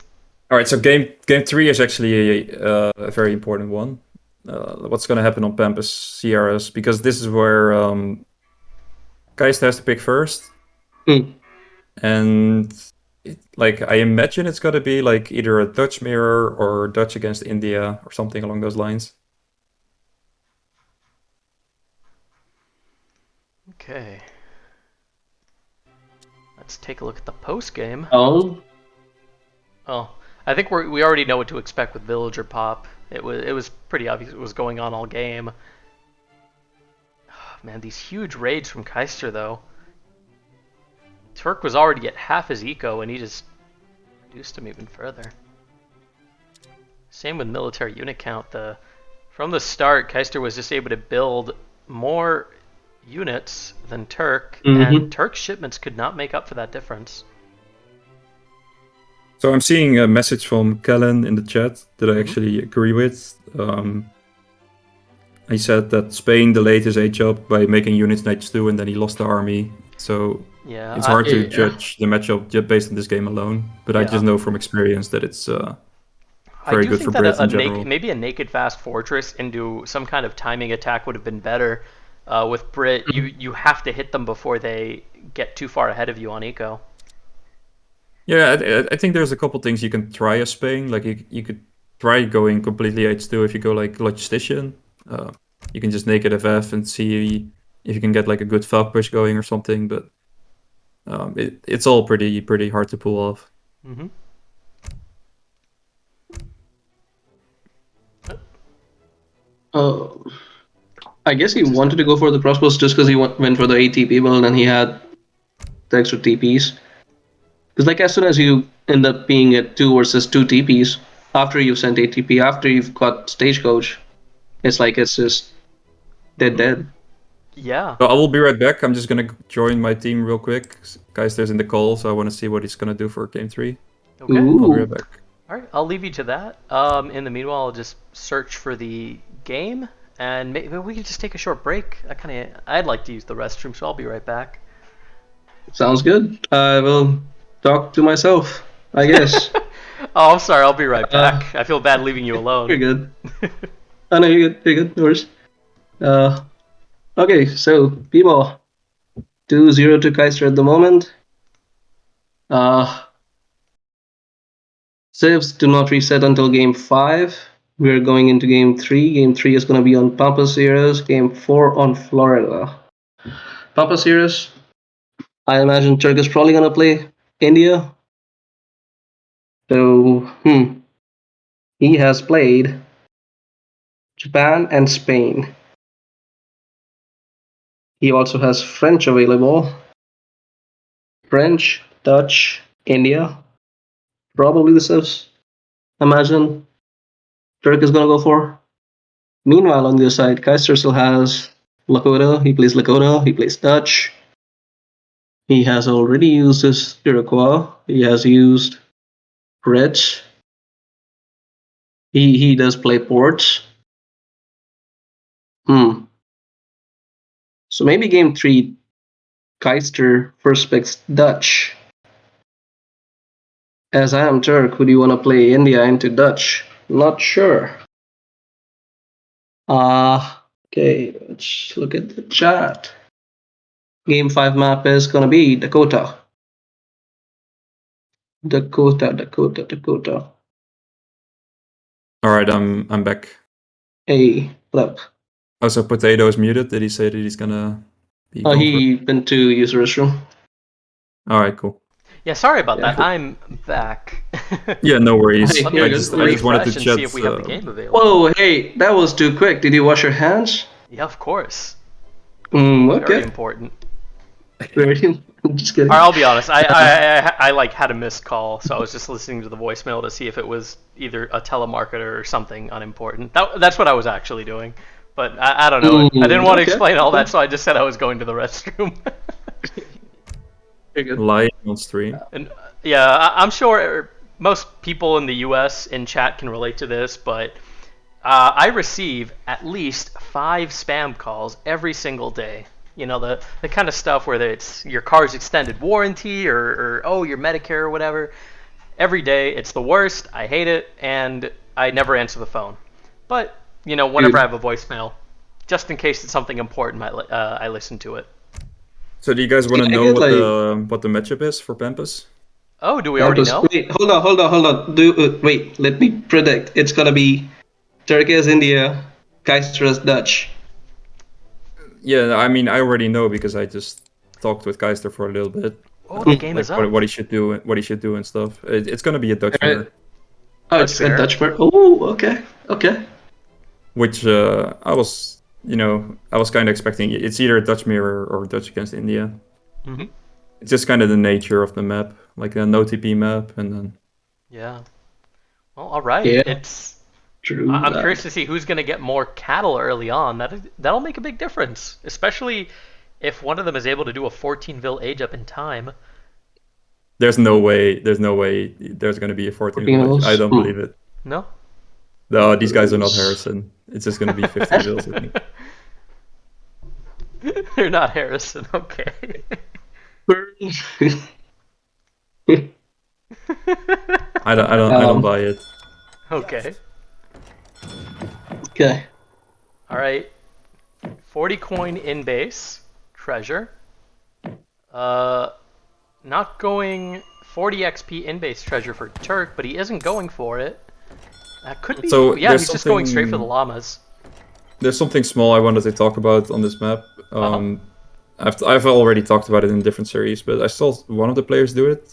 All right, so game 3 is actually a very important one. What's going to happen on Pampas CRS, because this is where Kaister has to pick first. And I imagine it's gonna be like either a Dutch mirror or Dutch against India or something along those lines. Okay. Let's take a look at the post game. Oh, Oh, I think we already know what to expect with Villager Pop. It was pretty obvious what was going on all game. Man, these huge raids from Kaister though. Turk was already at half his eco and he just reduced him even further. Same with military unit count. From the start, Kaister was just able to build more units than Turk, and Turk's shipments could not make up for that difference. So I'm seeing a message from Kellen in the chat that I actually agree with. He said that Spain delayed his age up by making units Knights 2 and then he lost the army. So Yeah, it's hard to judge the matchup just based on this game alone. But I Yeah. just know from experience that it's I very do good think for that Brits in general. maybe a naked fast fortress into some kind of timing attack would have been better. With Brit, you have to hit them before they get too far ahead of you on eco. Yeah, I think there's a couple things you can try as Spain. Like you could try going completely H2 if you go like logistician. You can just naked FF and see if you can get like a good Falk push going or something. But it's all pretty hard to pull off. Mm-hmm. Uh, I guess he wanted to go for the crossbows just because he went for the ATP build and he had the extra TPs. Because like as soon as you end up being at 2 versus 2 TPs, after you've sent ATP, after you've got Stagecoach, it's like it's just dead. Yeah. So I will be right back. I'm just gonna join my team real quick. Kaister's in the call, so I want to see what he's gonna do for game 3. Okay. I'll be Ooh. right back. All right. I'll leave you to that. In the meanwhile, I'll just search for the game, and maybe we could just take a short break. I'd like to use the restroom, so I'll be right back. Sounds good. I will talk to myself, I guess. Oh, I'm sorry. I'll be right Uh, back. I feel bad leaving you alone. You're good. Oh no, you're good. You're good. No worries. Uh, okay, so people 2-0 to Kaiser at the moment. Saves do not reset until game 5. We're going into game 3. Game 3 is going to be on Pampas Sierras. Game 4 on Florida. Pampas Sierras, I imagine Turk is probably going to play India. So, he has played Japan and Spain. He also has French available. French, Dutch, India. Probably the Civs. Imagine Turk is going to go for. Meanwhile, on the other side, Kaiser still has Lakota. He plays Lakota. He plays Dutch. He has already used his Iroquois. He has used Reds. He does play ports. So maybe game 3, Keister first picks Dutch. As I am Turk, who do you want to play India into Dutch? Not sure. Okay, let's look at the chat. Game 5 map is gonna be Dakota. Dakota. All right, I'm back. Hey, flip. Also, Potato is muted. Did he say that he's gonna be gone He went to use the restroom. All right, cool. Yeah, sorry about Yeah. that. I'm back. Yeah, no worries. Hey, Let me you're I good. just refresh wanted to and chat. see if we have the game available. Whoa, hey, that was too quick. Did you wash your hands? Yeah, of course. Very Okay. important. Very. Just kidding. All right, I'll be honest. I like had a missed call, so I was just listening to the voicemail to see if it was either a telemarketer or something unimportant. That's what I was actually doing. But I don't know. I didn't want to Okay. explain all that, so I just said I was going to the restroom. Very good. Lying on stream. And yeah, I'm sure most people in the U.S. in chat can relate to this, but I receive at least 5 spam calls every single day. You know, the kind of stuff where it's your car's extended warranty or oh, your Medicare or whatever. Every day, it's the worst. I hate it, and I never answer the phone. But, you know, whenever I have a voicemail, just in case it's something important, I listen to it. So do you guys want to I know get, what the matchup is for Pampas? Oh, do we already know? Wait, hold on. Wait, let me predict. It's gonna be Turkey as India, Keister as Dutch. Yeah, I mean, I already know because I just talked with Keister for a little bit. Oh, the game Like is up. what he should do, and stuff. It's gonna be a Dutch Alright. mirror, Oh, That's it's a fair. Dutch player. Oh, okay. which I was, I was kind of expecting. It's either a Dutch mirror or Dutch against India. Mm-hmm. It's just kind of the nature of the map, like a no TP map, and then Yeah. Well, all right. Yeah. It's. True. I'm curious to see who's going to get more cattle early on. That'll make a big difference, especially if one of them is able to do a 14-ville age up in time. there's no way there's gonna be a 14 14 village. I vills? don't believe it. No. No, these guys are not Harrison. It's just gonna be 15 vills, I think. They're not Harrison. Okay. I don't buy it. Okay. Okay. All right. 40 coin in base treasure. Not going 40 XP in base treasure for Turk, but he isn't going for it. That could be. So Yeah, there's he's just going straight for the something- llamas. There's something small I wanted to talk about on this map. I've already talked about it in different series, but I saw one of the players do it.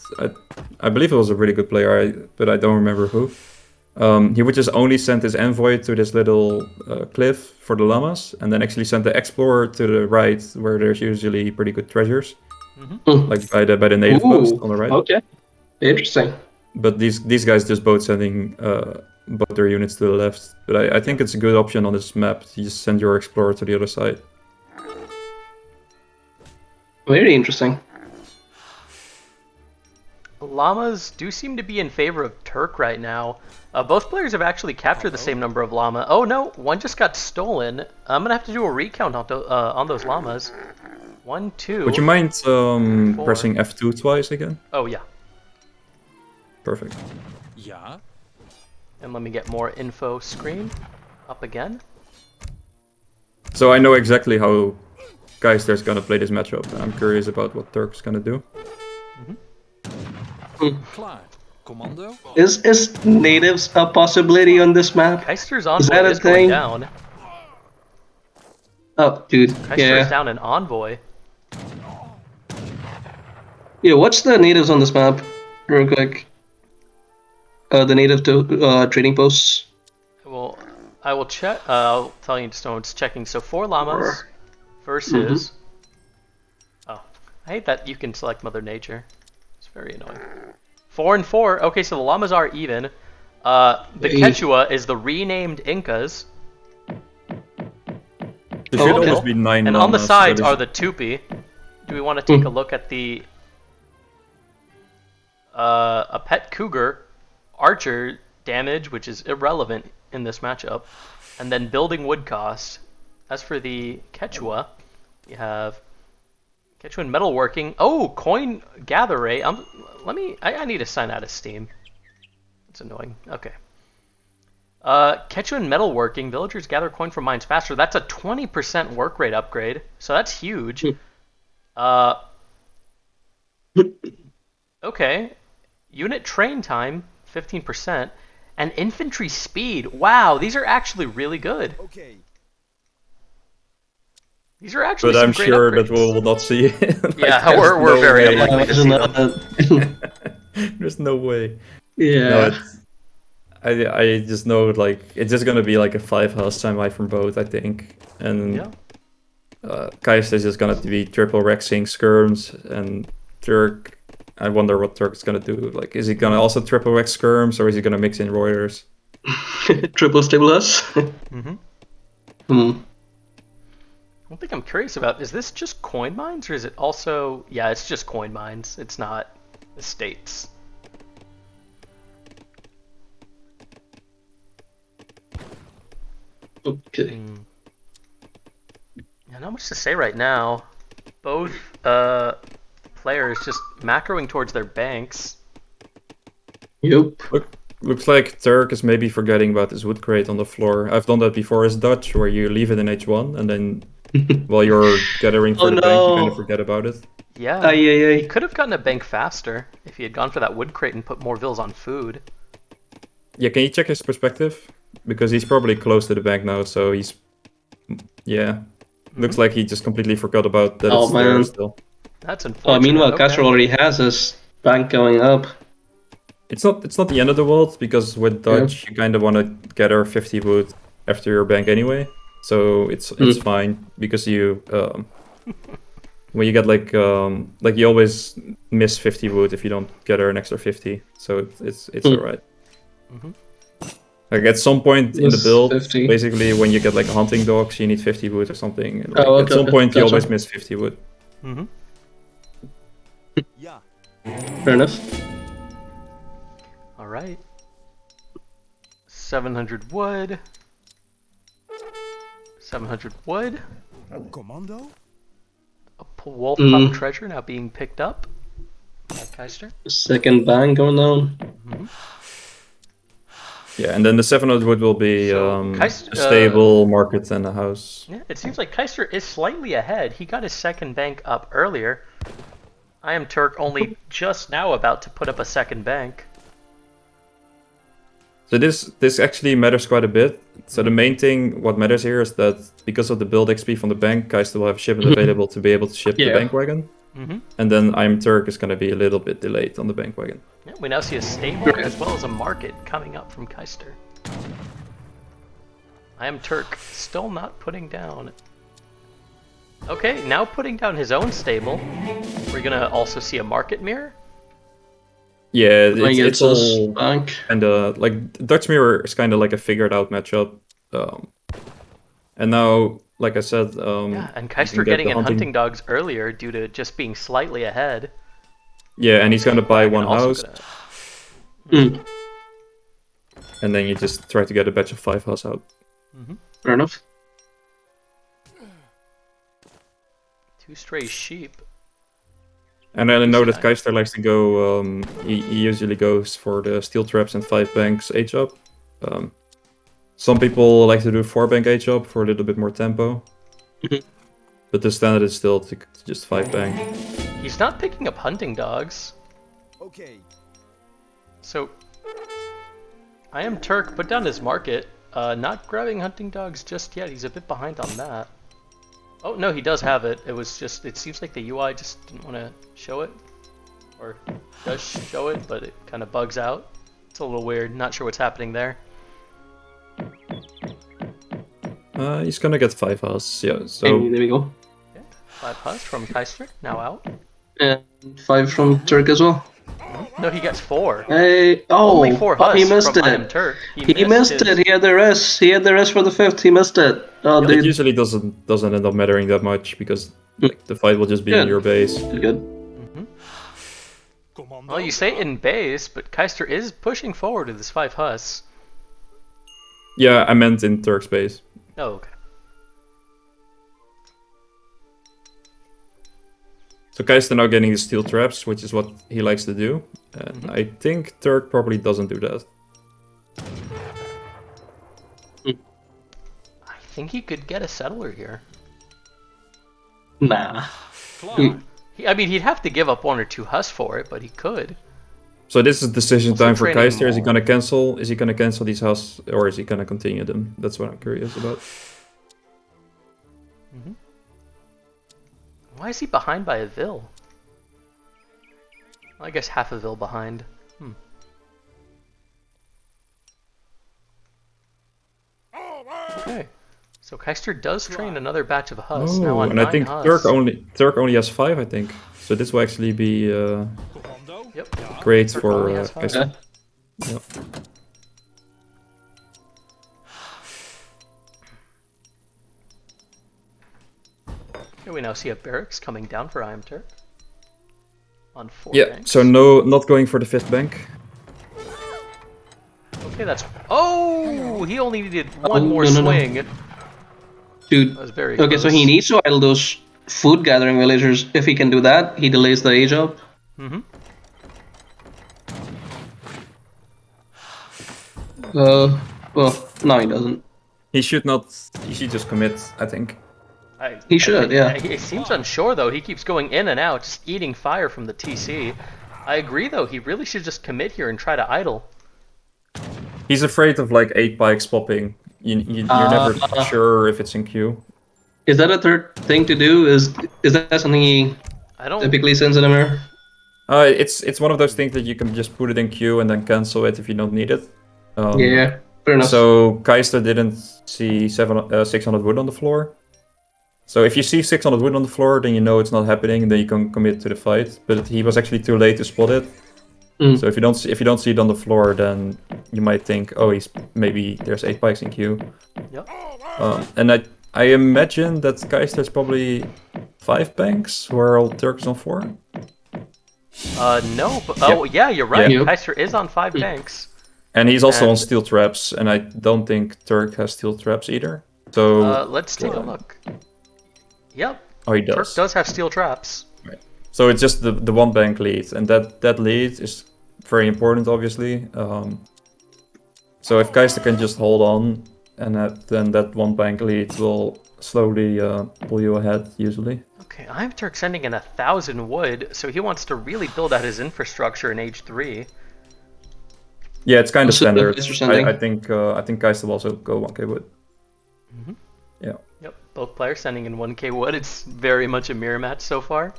I believe it was a really good player, but I don't remember who. He would just only send his envoy to this little cliff for the llamas, and then actually send the explorer to the right, where there's usually pretty good treasures, like by the native post on the right. Okay, interesting. But these guys just both sending both their units to the left. But I think it's a good option on this map. You just send your explorer to the other side. Very interesting. Llamas do seem to be in favor of Turk right now. Both players have actually captured the same number of llama. Oh no, one just got stolen. I'm gonna have to do a recount on those llamas. 1, 2. Would you mind pressing F2 twice again? Oh yeah. Perfect. Yeah. And let me get more info screen up again. So I know exactly how Kaister's gonna play this matchup. I'm curious about what Turk's gonna do. Klaar. Commando. Is natives a possibility on this map? Kaister's Is that envoy a is going thing? down. Oh, dude. Kaister Yeah. is down an envoy. Yeah. What's the natives on this map? Real quick. The native to trading posts. Well, I will check. I'll tell you just it's checking. So 4 llamas versus. Oh, I hate that you can select Mother Nature. It's very annoying. 4 and 4. Okay, so the llamas are even. The Quechua is the renamed Incas, There should okay. almost be 9 and on the llamas, sides that is- are the Tupi. Do we want to take a look at the a pet cougar, archer damage, which is irrelevant in this matchup, and then building wood cost. As for the Quechua, you have Quechua and metalworking. Oh, coin gather rate. I need to sign out of Steam. It's annoying. Okay. Quechua and metalworking. Villagers gather coin from mines faster. That's a 20% work rate upgrade. So that's huge. Okay. Unit train time, 15%. And infantry speed. Wow, these are actually really good. Okay. These are actually But some I'm great sure upgrades. that we will not see it. Like, Yeah, there's we're no very way. unlikely to see them. There's no way. Yeah. No, I just know like it's just gonna be like a 5-house semi from both, I think. And Yeah. Kaister is just gonna be triple rexing skirms, and Turk. I wonder what Turk is gonna do. Like, is he gonna also triple rex skirms, or is he gonna mix in Reuters? Triple stimulus. One thing I'm curious about, is this just coin mines, or is it also... Yeah, it's just coin mines. It's not estates. Okay. Yeah, not much to say right now. Both players just macroing towards their banks. Yep. Looks like Turk is maybe forgetting about his wood crate on the floor. I've done that before as Dutch, where you leave it in H1, and then while you're gathering for Oh, the bank, you kind no. of forget about it. Yeah, Ay. he could have gotten a bank faster if he had gone for that wood crate and put more vills on food. Yeah, can you check his perspective? Because he's probably close to the bank now, so he's... Yeah. Looks like he just completely forgot about that Oh, it's there man. still. That's unfortunate. Meanwhile, Okay. Kaister already has his bank going up. It's not the end of the world, because with Dutch, you kind of want to gather 50 wood after your bank anyway. So it's fine, because you... when you get like you always miss 50 wood if you don't gather an extra 50. So it's alright. Like at some point in the Miss build, 50. basically when you get like hunting dogs, you need 50 wood or something. And, like, Oh, at okay, some point you gotcha. always miss 50 wood. Yeah. Fair enough. All right. 700 wood. 700 wood. Commando. A wolf pup treasure now being picked up by Kaister. Second bank going down. Yeah, and then the 700 wood will be So, a Kaister- stable market and a house. Yeah, it seems like Kaister is slightly ahead. He got his second bank up earlier. iamturk only just now about to put up a second bank. So this actually matters quite a bit. So the main thing, what matters here is that because of the build XP from the bank, Kaister will have shipment available to be able to ship the Yeah. bank wagon. And then iamturk is going to be a little bit delayed on the bank wagon. Yeah, we now see a stable as well as a market coming up from Kaister. iamturk still not putting down. Okay, now putting down his own stable. We're gonna also see a market mirror. Yeah, Playing it's against this all bank. kind of like Dutch Mirror is kind of like a figured out matchup. And now, like I said, Yeah, and you Kaister can get getting the in hunting dogs earlier due to just being slightly ahead. Yeah, and he's gonna buy one Also house, gonna- and then you just try to get a batch of 5 house out. Fair enough. 2 stray sheep. And then I know that Nice. Kaister likes to go, he usually goes for the steel traps and 5 banks H-up. Some people like to do 4 bank H-up for a little bit more tempo. But the standard is still to just 5 bank. He's not picking up hunting dogs. Okay. So, iamturk put down his market. Not grabbing hunting dogs just yet. He's a bit behind on that. Oh no, he does have it. It was just, it seems like the UI just didn't want to show it. Or does show it, but it kind of bugs out. It's a little weird. Not sure what's happening there. He's gonna get 5 house, yeah. So Hey, there we go. Okay. 5 huss from Kaister, now out. And 5 from Turk as well. No, he gets 4. Hey, Only 4 huss he missed from it. iamturk. He missed his- it. He had the rest. He had the rest for the 5th. He missed it. Oh, it dude. usually doesn't end up mattering that much because like, the fight will just be in Good. your base. Good. Commando. Well, you say in base, but Kaister is pushing forward with his 5 huss. Yeah, I meant in Turk's base. Oh, okay. So Kaister now getting the steel traps, which is what he likes to do. And I think Turk probably doesn't do that. I think he could get a settler here. Nah. Klaar. I mean, he'd have to give up 1 or 2 huss for it, but he could. So this is decision Also time for training Kaister. Is he more. gonna cancel? Is he gonna cancel these house or is he gonna continue them? That's what I'm curious about. Why is he behind by a Vil? I guess half a Vil behind. Okay. So Kaister does train another batch of huss now Oh, on and I 9 think huss. Turk only has 5, I think. So this will actually be Commando. Yep. great Turk for only has 5. Kaister. Yeah. Here we now see a barracks coming down for iamturk. On 4 Yeah. banks. So not going for the 5th bank. Okay, that's... Oh! He only needed one Oh, more no, no, no. swing. Dude. That was very Okay, so close. he needs to idle those food gathering villagers. If he can do that, he delays the age up. Well, no, he doesn't. He should not. He should just commit, I think. He should, yeah. He seems unsure though. He keeps going in and out, just eating fire from the TC. I agree though. He really should just commit here and try to idle. He's afraid of like 8 bikes popping. You're never sure if it's in queue. Is that a third thing to do? Is that something he I don't. typically sends in a mirror? It's one of those things that you can just put it in queue and then cancel it if you don't need it. Yeah, fair enough. So Kaister didn't see 600 wood on the floor. So if you see 600 wood on the floor, then you know it's not happening, and then you can commit to the fight. But he was actually too late to spot it. So if you don't see it on the floor, then you might think, oh, maybe there's 8 bikes in queue. Yep. And I imagine that Kaister's probably 5 banks, where all Turks on 4. No. But, oh, yeah, you're right. Yeah. Kaister is on 5 banks. And he's also on And- steel traps, and I don't think Turk has steel traps either. So Let's take a look. Yep. oh, he Turk does. does have steel traps. So it's just the 1 bank lead, and that lead is very important, obviously. So if Kaister can just hold on, and then that 1 bank lead will slowly pull you ahead, usually. Okay, iamturk sending in 1,000 wood, so he wants to really build out his infrastructure in Age 3. Yeah, it's kind of So the standard. Kaiser sending. I think Kaister will also go 1k wood. Yeah. Yep, both players sending in 1k wood. It's very much a mirror match so far.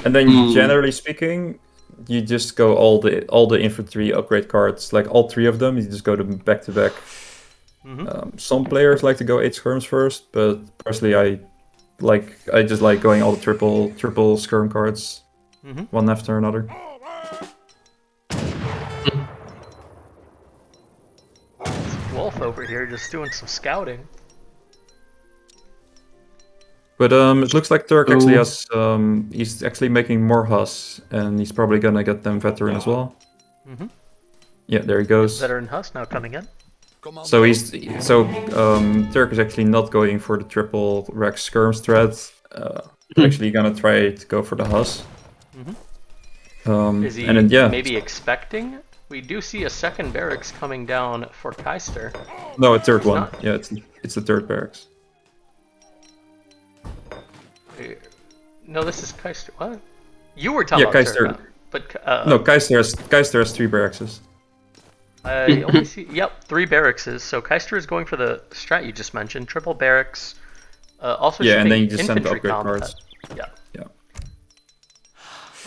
And then generally speaking, you just go all the infantry upgrade cards, like all 3 of them. You just go to back to back. Some players like to go 8 skirms first, but personally, I just like going all the triple skirm cards, one after another. Wolf over here just doing some scouting. But it looks like Turk actually has he's actually making more Hus, and he's probably gonna get them veteran as well. Yeah, there he goes. Veteran Huss now coming in. So Turk is actually not going for the triple Rex skirm strat. Actually gonna try to go for the Hus. Is he and then, yeah. maybe expecting? We do see a second barracks coming down for Kaister. No, a third one. not- Yeah, it's the third barracks. No, this is Kaister. What? You were talking Yeah, about Kaister. Turk, but No, Kaister has 3 barracks. I only see 3 barracks. So Kaister is going for the strat you just mentioned, triple barracks. Also, Yeah, and shipping then you just send the infantry upgrade combat. cards. Yeah. Yeah.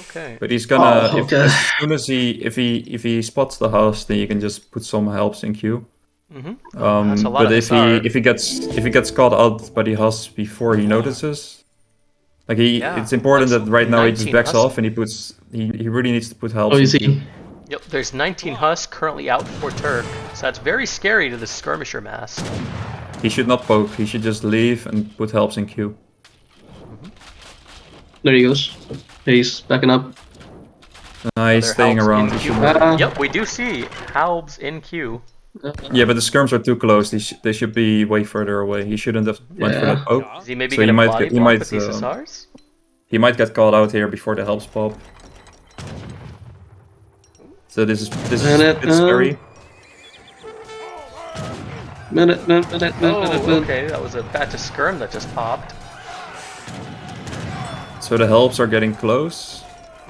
Okay. But he's gonna okay. as soon as if he spots the house, then you can just put some helps in queue. That's a lot But of if SR. he gets caught out by the Hus before he notices, like it's important that's that right now he just 19 backs Hus. off and he really needs to put helps Oh, you in see. queue. Yep, there's 19 Huss currently out for Turk, so that's very scary to the skirmisher mass. He should not poke. He should just leave and put helps in queue. There he goes. He's backing up. He's Their staying Halbs around. in He queue. should- Yep, we do see Halbs in queue. Yeah, but the skirms are too close. They should be way further away. He shouldn't have went for Yeah. that poke. Is he maybe So he gonna might body get- he block might, with these SRs? He might get called out here before the helps pop. So this is a bit scary. Minute. Oh, okay, that was a batch of skirm that just popped. So the helps are getting close.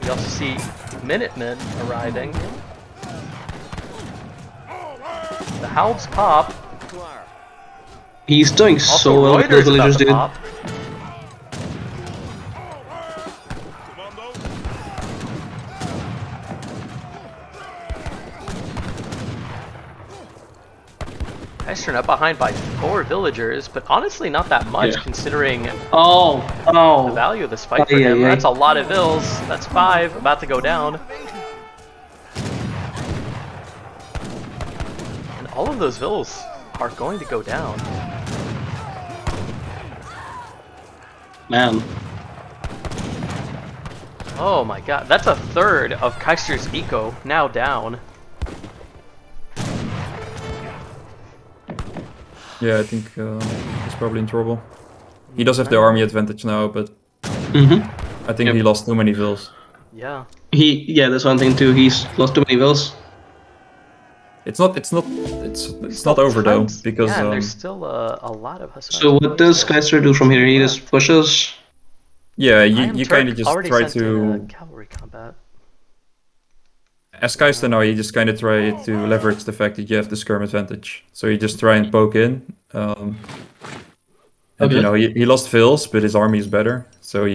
We also see Minutemen arriving. The Halbs pop. He's doing Also, so well with the Reuter's about villagers, to dude. pop. Kaister up behind by 4 villagers, but honestly not that much Yeah. considering Oh. the value of this fight for him. Ay. That's a lot of vills. That's 5 about to go down. And all of those vills are going to go down. Man. Oh my god, that's a third of Kaister's eco now down. Yeah, I think he's probably in trouble. He does have the army advantage now, but I think Yep. he lost too many vills. Yeah. Yeah, that's one thing too. He's lost too many vills. It's not over though, Tons. because yeah, and there's still a lot of Hussars. So what does Kaiser do from here? He just pushes. yeah, you iamturk kind of just already try sent in, to cavalry combat. as Kaister now, you just kind of try to leverage the fact that you have the skirm advantage. So you just try and poke in. And Okay. you know, he lost vills, but his army is better. So